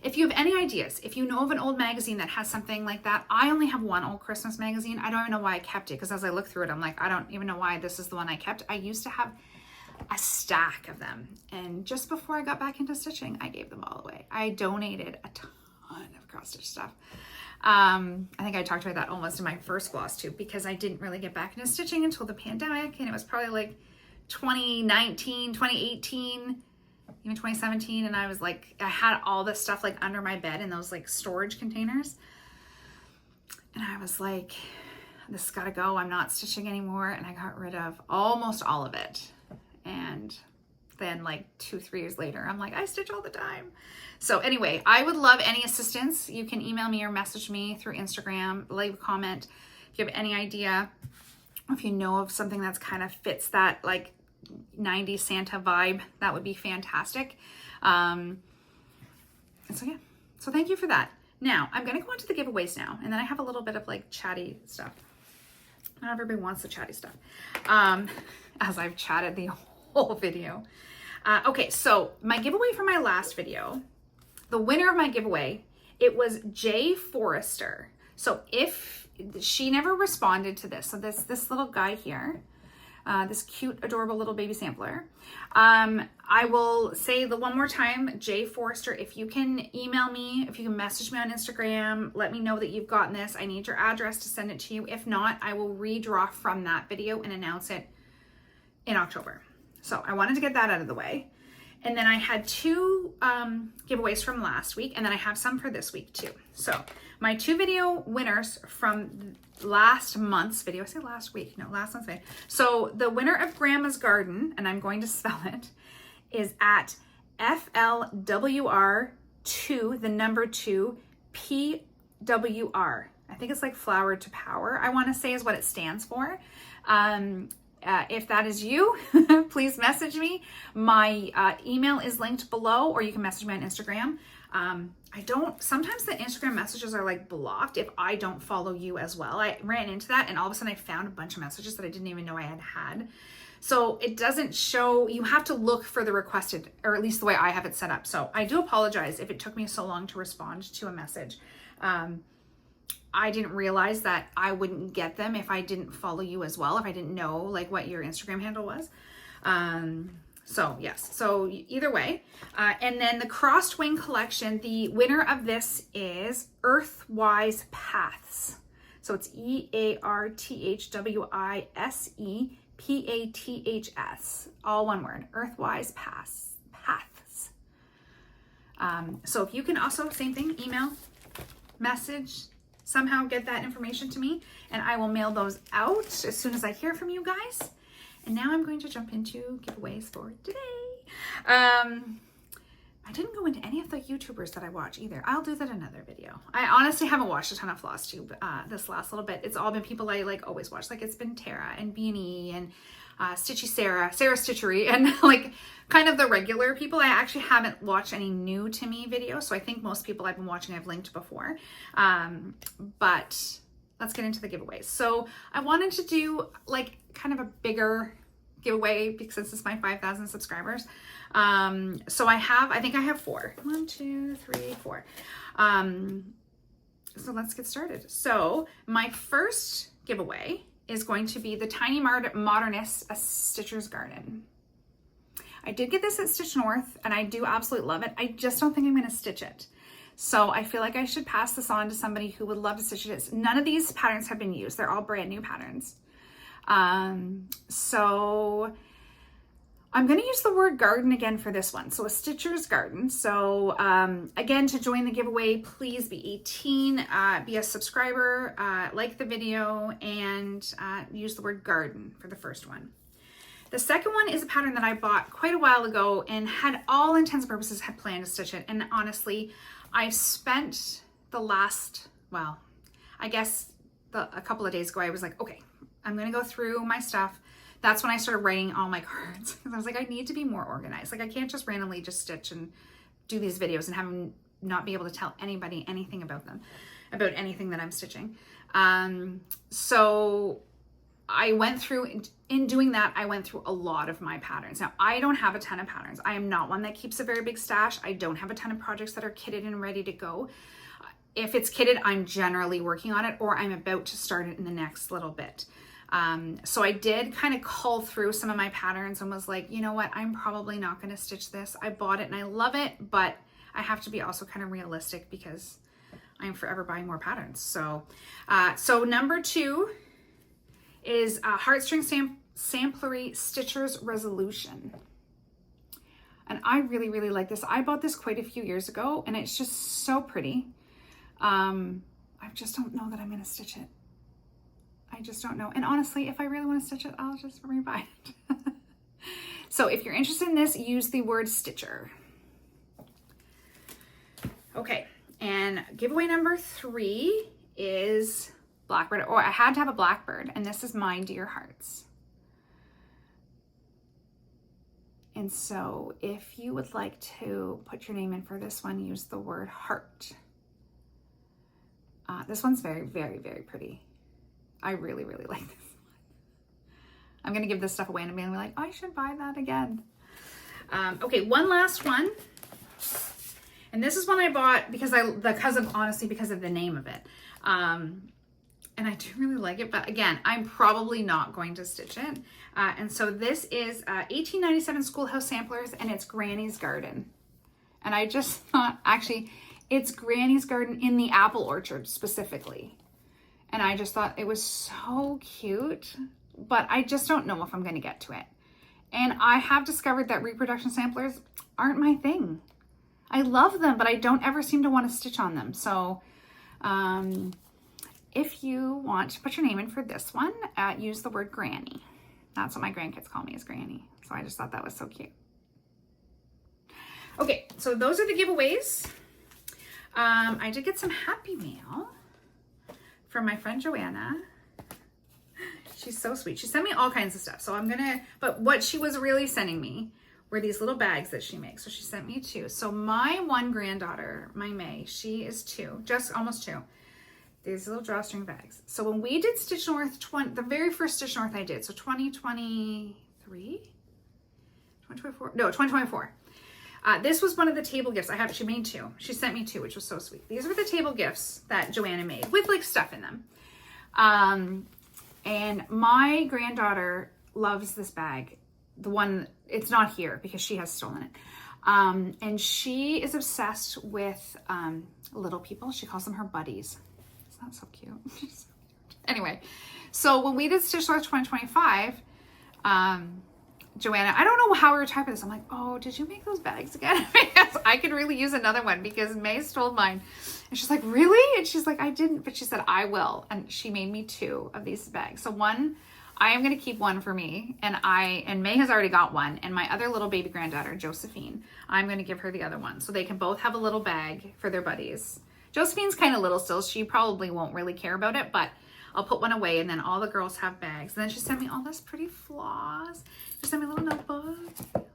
if you have any ideas, if you know of an old magazine that has something like that, I only have one old Christmas magazine. I don't even know why I kept it, because as I look through it, I'm like, I don't even know why this is the one I kept. I used to have a stack of them, and just before I got back into stitching, I gave them all away. I donated a ton of cross-stitch stuff. I think I talked about that almost in my first Flosstube, because I didn't really get back into stitching until the pandemic, and it was probably like 2019, 2018, even 2017, and I was like, I had all this stuff like under my bed in those like storage containers, and I was like, this has got to go. I'm not stitching anymore, and I got rid of almost all of it. And then like 2-3 years later, I'm like, I stitch all the time. So anyway, I would love any assistance. You can email me or message me through Instagram, leave a comment if you have any idea, if you know of something that's kind of fits that like 90s Santa vibe, that would be fantastic. And so yeah, so thank you for that. Now I'm going to go into the giveaways now, and then I have a little bit of like chatty stuff. Not everybody wants the chatty stuff. As I've chatted the whole video. Okay, so my giveaway for my last video, the winner of my giveaway, it was Jay Forrester. So if she never responded to this, so this little guy here, this cute, adorable little baby sampler. I will say the one more time, Jay Forrester, if you can email me, if you can message me on Instagram, let me know that you've gotten this. I need your address to send it to you. If not, I will redraw from that video and announce it in October. So I wanted to get that out of the way. And then I had 2 giveaways from last week, and then I have some for this week too. So my 2 video winners from last month's video, I say last week, no, last month's video. So the winner of Grandma's Garden, and I'm going to spell it, is at FLWR2, the number 2, PWR. I think it's like flower to power, I want to say is what it stands for. If that is you, please message me. My email is linked below, or you can message me on Instagram. Sometimes the Instagram messages are like blocked if I don't follow you as well. I ran into that and all of a sudden I found a bunch of messages that I didn't even know I had. So it doesn't show, you have to look for the requested, or at least the way I have it set up. So I do apologize if it took me so long to respond to a message. I didn't realize that I wouldn't get them if I didn't follow you as well, if I didn't know like what your Instagram handle was. So yes, so either way. And then the Crossed Wing collection, the winner of this is Earthwise Paths. So it's EARTHWISEPATHS, all one word, Earthwise Paths. So if you can also, same thing, email, message, somehow get that information to me, and I will mail those out as soon as I hear from you guys. And now I'm going to jump into giveaways for today. I didn't go into any of the YouTubers that I watch either. I'll do that in another video. I honestly haven't watched a ton of Flosstube this last little bit. It's all been people I like always watch. Like it's been Tara and Beanie and Stitchy Sarah Stitchery, and like kind of the regular people. I actually haven't watched any new to me videos, so I think most people I've been watching I've linked before. But let's get into the giveaways. So I wanted to do like kind of a bigger giveaway because this is my 5,000 subscribers. So I think I have 4. 1, 2, 3, 4. So let's get started. So my first giveaway is going to be the Tiny Modernist A Stitcher's Garden. I did get this at Stitch North and I do absolutely love it. I just don't think I'm going to stitch it. So I feel like I should pass this on to somebody who would love to stitch it. None of these patterns have been used. They're all brand new patterns. So I'm going to use the word garden again for this one. So A Stitcher's Garden. So again, to join the giveaway, please be 18, be a subscriber, like the video, and use the word garden for the first one. The second one is a pattern that I bought quite a while ago and had all intents and purposes had planned to stitch it. And honestly, I've spent the last, well, I guess a couple of days ago, I was like, okay, I'm going to go through my stuff. That's when I started writing all my cards. I was like, I need to be more organized. Like I can't just randomly just stitch and do these videos and have them not be able to tell anybody anything about them, about anything that I'm stitching. So I went through, in doing that, I went through a lot of my patterns. Now, I don't have a ton of patterns. I am not one that keeps a very big stash. I don't have a ton of projects that are kitted and ready to go. If it's kitted, I'm generally working on it, or I'm about to start it in the next little bit. So I did kind of cull through some of my patterns and was like, you know what, I'm probably not going to stitch this. I bought it and I love it, but I have to be also kind of realistic because I'm forever buying more patterns. So, so number 2 is Heartstring Samplery Stitcher's Resolution. And I really, really like this. I bought this quite a few years ago and it's just so pretty. I just don't know that I'm going to stitch it. I just don't know. And honestly, if I really want to stitch it, I'll just rebuy it. So if you're interested in this, use the word stitcher. Okay, and giveaway number 3 is Blackbird, or I had to have a Blackbird, and this is my Dear Hearts. And so if you would like to put your name in for this one, use the word heart. This one's very, very, very pretty. I really, really like this one. I'm going to give this stuff away and I'm going to be like, I should buy that again. Okay, one last one. And this is one I bought because honestly, because of the name of it. and I do really like it, but again, I'm probably not going to stitch it. And so this is 1897 Schoolhouse Samplers, and it's Granny's Garden. And I just thought, actually, it's Granny's Garden in the apple orchard specifically. And I just thought it was so cute, but I just don't know if I'm going to get to it. And I have discovered that reproduction samplers aren't my thing. I love them, but I don't ever seem to want to stitch on them. So if you want to put your name in for this one, use the word Granny. That's what my grandkids call me, is Granny. So I just thought that was so cute. Okay, so those are the giveaways. I did get some happy mail from my friend Joanna. She's so sweet. She sent me all kinds of stuff. So but what she was really sending me were these little bags that she makes. So she sent me 2. So my one granddaughter, my May, she is 2, just almost 2. These little drawstring bags. So when we did Stitch North, the very first Stitch North I did, so 2023? 2024? No, 2024. This was one of the table gifts. She made 2. She sent me 2, which was so sweet. These were the table gifts that Joanna made with like stuff in them. And my granddaughter loves this bag. The one, it's not here because she has stolen it. And she is obsessed with little people. She calls them her buddies. Isn't that so cute? Anyway, so when we did Stitch North 2025, Joanna, I don't know how we were typing this. I'm like, oh, did you make those bags again? Because I could really use another one because May stole mine. And she's like, really? And she's like, I didn't, but she said, I will. And she made me 2 of these bags. So one, I am going to keep one for me. And May has already got one. And my other little baby granddaughter, Josephine, I'm going to give her the other one. So they can both have a little bag for their buddies. Josephine's kind of little still. She probably won't really care about it, but I'll put one away, and then all the girls have bags. And then she sent me all this pretty floss. She sent me a little notebook,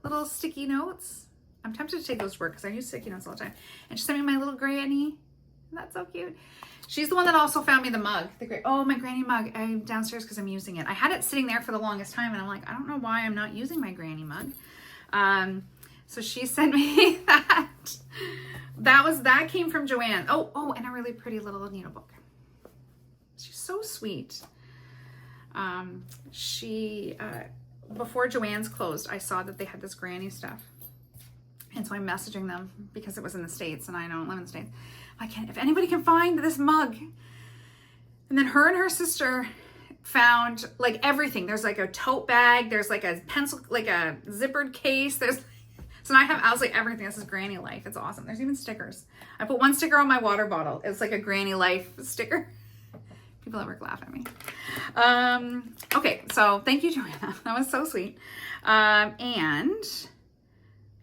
little sticky notes. I'm tempted to take those to work because I use sticky notes all the time. And she sent me my little granny. That's so cute. She's the one that also found me the mug. My granny mug. I'm downstairs because I'm using it. I had it sitting there for the longest time, and I'm like, I don't know why I'm not using my granny mug. So she sent me that. That came from Joanne. Oh, and a really pretty little needlebook. She's so sweet. Before Joanne's closed, I saw that they had this granny stuff. And so I'm messaging them because it was in the States and I don't live in the States. If anybody can find this mug. And then her and her sister found like everything. There's like a tote bag. There's like a pencil, like a zippered case. So now I was like, everything. This is Granny Life. It's awesome. There's even stickers. I put one sticker on my water bottle. It's like a Granny Life sticker. People at work laugh at me. Okay, so thank you, Joanna. That was so sweet. And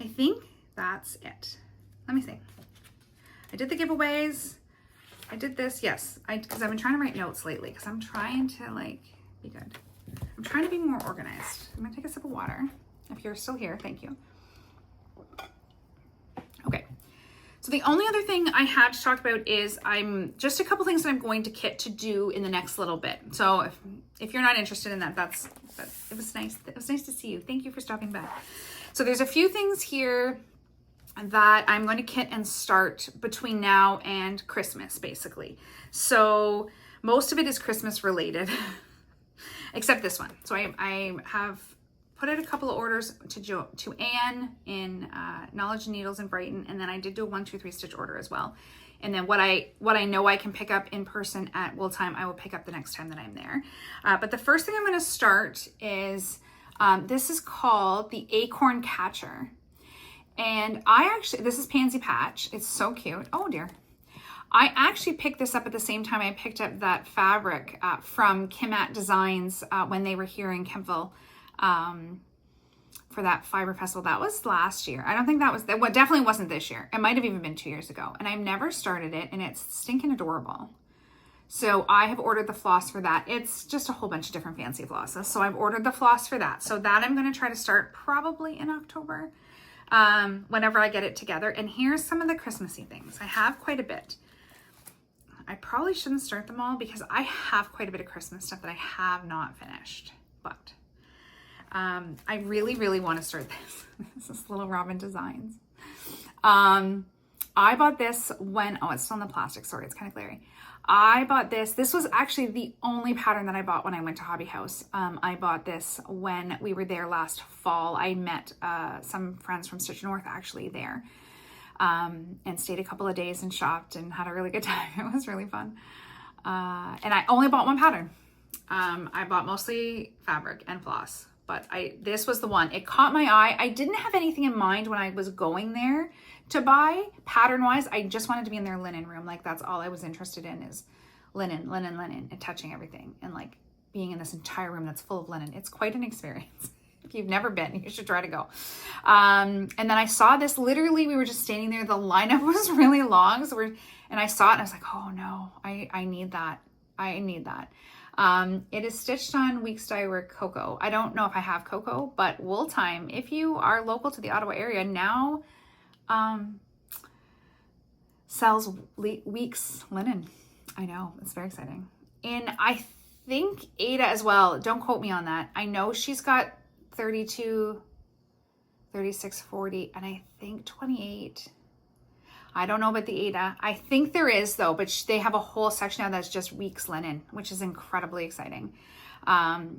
I think that's it. Let me see. I did the giveaways. I did this, yes. Because I've been trying to write notes lately because I'm trying to like be good. I'm trying to be more organized. I'm gonna take a sip of water. If you're still here, thank you. Okay. So the only other thing I have to talk about is just a couple things that I'm going to kit to do in the next little bit. So if you're not interested in that, it was nice. It was nice to see you. Thank you for stopping by. So there's a few things here that I'm going to kit and start between now and Christmas, basically. So most of it is Christmas related, except this one. So I have put out a couple of orders to Anne in Knowledge and Needles in Brighton, and then I did do a 1-2-3 stitch order as well. And then what I know I can pick up in person at Tyme, I will pick up the next time that I'm there. But the first thing I'm going to start is this is called the Acorn Catcher, and this is Pansy Patch. It's so cute. Oh dear. I actually picked this up at the same time I picked up that fabric from Kim at Designs when they were here in Kempville. For that fiber festival. That was last year. I don't think that definitely wasn't this year. It might have even been 2 years ago, and I've never started it, and it's stinking adorable. So I have ordered the floss for that. It's just a whole bunch of different fancy flosses. So I've ordered the floss for that. So that I'm going to try to start probably in October, whenever I get it together. And here's some of the Christmassy things. I have quite a bit. I probably shouldn't start them all because I have quite a bit of Christmas stuff that I have not finished, but I really, really want to start this. This is Little Robin Designs. I bought this it's still in the plastic, sorry, it's kind of glary. I bought this. This was actually the only pattern that I bought when I went to Hobby House. I bought this when we were there last fall. I met some friends from Stitch North actually there, and stayed a couple of days and shopped and had a really good time. It was really fun. And I only bought one pattern. I bought mostly fabric and floss, but this was the one. It caught my eye. I didn't have anything in mind when I was going there to buy pattern-wise. I just wanted to be in their linen room. Like, that's all I was interested in, is linen, linen, linen, and touching everything, and like being in this entire room that's full of linen. It's quite an experience. If you've never been, you should try to go. And then I saw this. Literally, we were just standing there. The lineup was really long, and I saw it and I was like, oh no, I need that. I need that. It is stitched on Weeks Dye Work Cocoa. I don't know if I have Cocoa, but Wool Tyme, if you are local to the Ottawa area now, sells Weeks linen. I know, it's very exciting. And I think Ada as well. Don't quote me on that. I know she's got 32, 36, 40, and I think 28. I don't know about the Ada. I think there is though, but they have a whole section now that's just Weeks linen, which is incredibly exciting.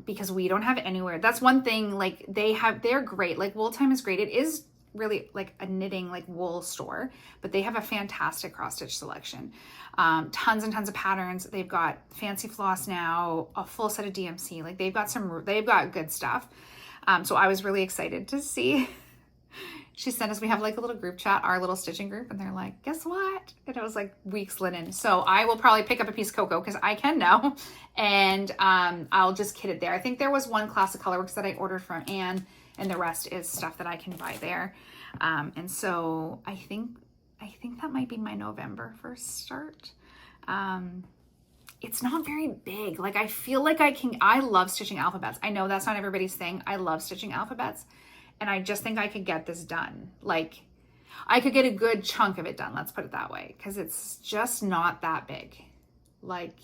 Because we don't have anywhere. That's one thing, like they're great. Like Wool Tyme is great. It is really like a knitting, like wool store, but they have a fantastic cross stitch selection. Tons and tons of patterns. They've got fancy floss now, a full set of DMC. Like they've got good stuff. So I was really excited to see. She sent us, we have like a little group chat, our little stitching group, and they're like, guess what? And it was like Weeks linen. So I will probably pick up a piece of Cocoa because I can now, and I'll just kit it there. I think there was one classic colorworks that I ordered from Anne, and the rest is stuff that I can buy there. And so I think that might be my November 1st start. It's not very big. Like I feel like I love stitching alphabets. I know that's not everybody's thing. I love stitching alphabets. And I just think I could get this done. Like, I could get a good chunk of it done. Let's put it that way. Because it's just not that big. Like,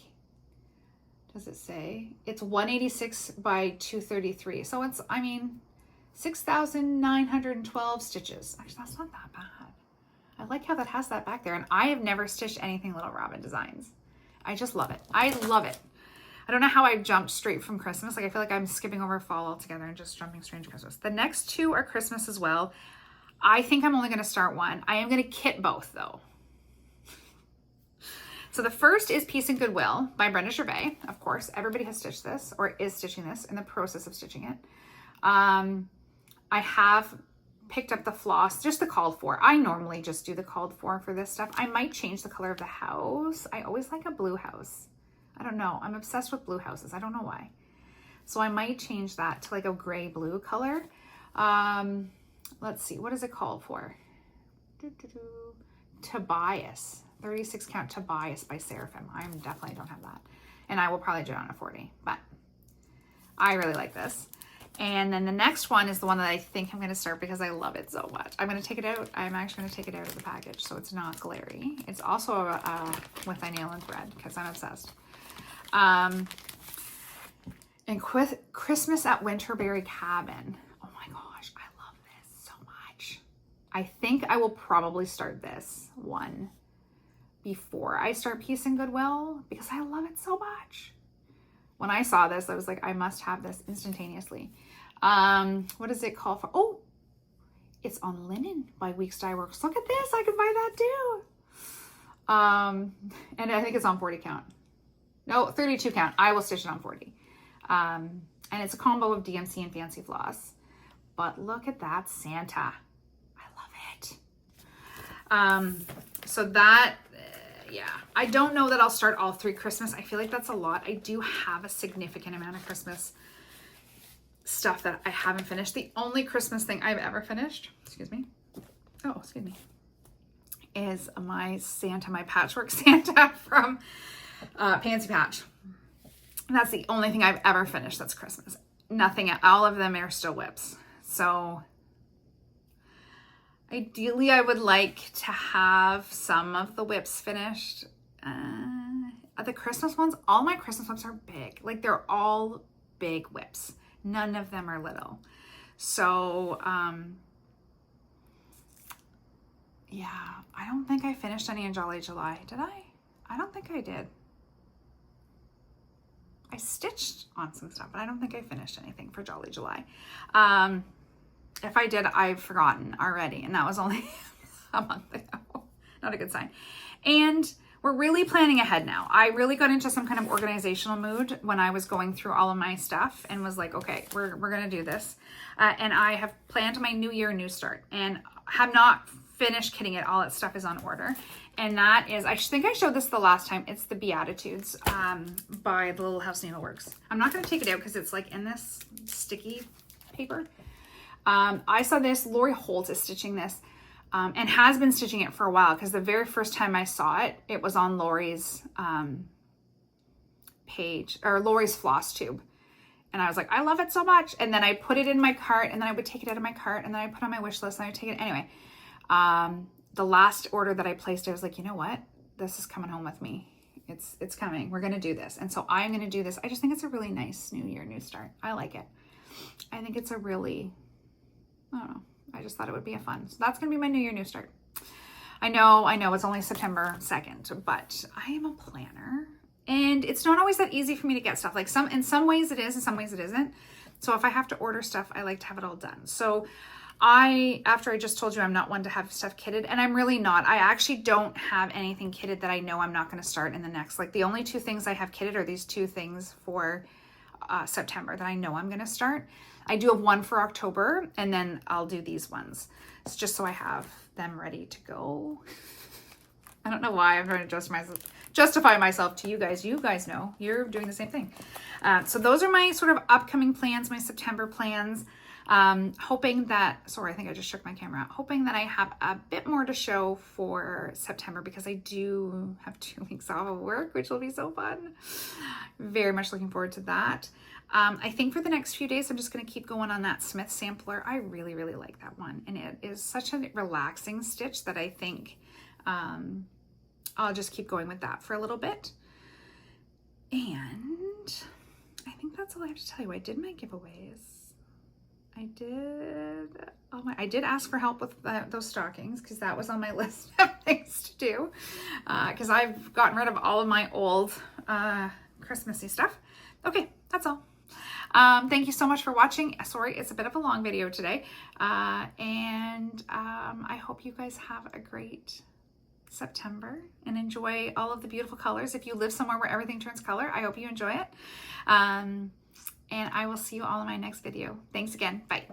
does it say? It's 186 by 233. So it's, 6,912 stitches. Actually, that's not that bad. I like how that has that back there. And I have never stitched anything Little Robin Designs. I just love it. I love it. I don't know how I jumped straight from Christmas. Like I feel like I'm skipping over fall altogether and just jumping straight into Christmas. The next two are Christmas as well. I think I'm only going to start one. I am going to kit both though. So the first is Peace and Goodwill by Brenda Gervais. Of course, everybody has stitched this or is stitching this, in the process of stitching it. I have picked up the floss, just the called for. I normally just do the called for this stuff. I might change the color of the house. I always like a blue house. I don't know. I'm obsessed with blue houses. I don't know why. So I might change that to like a gray blue color. Let's see. What is it called for? Tobias. 36 count Tobias by Seraphim. I definitely don't have that. And I will probably do it on a 40. But I really like this. And then the next one is the one that I think I'm going to start because I love it so much. I'm going to take it out. I'm actually going to take it out of the package so it's not glary. It's also with a nail and thread because I'm obsessed. And Christmas at Winterberry Cabin. Oh my gosh, I love this so much. I think I will probably start this one before I start Peace and Goodwill because I love it so much. When I saw this, I was like, I must have this instantaneously. What is it called for? Oh, it's on linen by Weeks Dye Works. Look at this, I could buy that too. And I think it's on 40 count. No, 32 count. I will stitch it on 40. And it's a combo of DMC and fancy floss. But look at that Santa. I love it. So that, yeah. I don't know that I'll start all three Christmas. I feel like that's a lot. I do have a significant amount of Christmas stuff that I haven't finished. The only Christmas thing I've ever finished, excuse me, is my Santa, my patchwork Santa from Pansy Patch. That's the only thing I've ever finished that's Christmas. Nothing, all of them are still whips. So ideally I would like to have some of the whips finished. The Christmas ones, all my Christmas whips are big. Like they're all big whips. None of them are little. So yeah, I don't think I finished any in Jolly July. Did I? I don't think I did. I stitched on some stuff, but I don't think I finished anything for Jolly July. If I did, I've forgotten already, and that was only a month ago. Not a good sign. And we're really planning ahead now. I really got into some kind of organizational mood when I was going through all of my stuff and was like, okay, we're going to do this. And I have planned my new year, new start, and have not finished kitting it. All its stuff is on order. And that is, I think I showed this the last time. It's the Beatitudes by the Little House Needleworks. I'm not going to take it out because it's like in this sticky paper. I saw this, Lori Holt is stitching this. And has been stitching it for a while because the very first time I saw it, it was on Lori's page, or Lori's Flosstube. And I was like, I love it so much. And then I put it in my cart, and then I would take it out of my cart, and then I put it on my wish list, and I would take it. Anyway, the last order that I placed, I was like, you know what? This is coming home with me. It's coming. We're going to do this. And so I'm going to do this. I just think it's a really nice new year, new start. I like it. I think it's a really, I don't know. I just thought it would be a fun. So that's going to be my new year, new start. I know it's only September 2nd, but I am a planner, and it's not always that easy for me to get stuff. Like in some ways it is, in some ways it isn't. So if I have to order stuff, I like to have it all done. So after I just told you I'm not one to have stuff kitted, and I'm really not. I actually don't have anything kitted that I know I'm not going to start in the next, like the only 2 things I have kitted are these 2 things for September that I know I'm going to start. I do have one for October, and then I'll do these ones. It's just so I have them ready to go. I don't know why I'm trying to justify myself to you guys. You guys know you're doing the same thing. So those are my sort of upcoming plans, my September plans. Hoping that, sorry, I think I just shook my camera out. Hoping that I have a bit more to show for September because I do have 2 weeks off of work, which will be so fun. Very much looking forward to that. I think for the next few days, I'm just going to keep going on that Smith sampler. I really, really like that one. And it is such a relaxing stitch that I think I'll just keep going with that for a little bit. And I think that's all I have to tell you. I did my giveaways. I did ask for help with those stockings because that was on my list of things to do because I've gotten rid of all of my old Christmassy stuff. Okay, that's all. Thank you so much for watching. Sorry, it's a bit of a long video today. And I hope you guys have a great September and enjoy all of the beautiful colors. If you live somewhere where everything turns color, I hope you enjoy it. And I will see you all in my next video. Thanks again. Bye.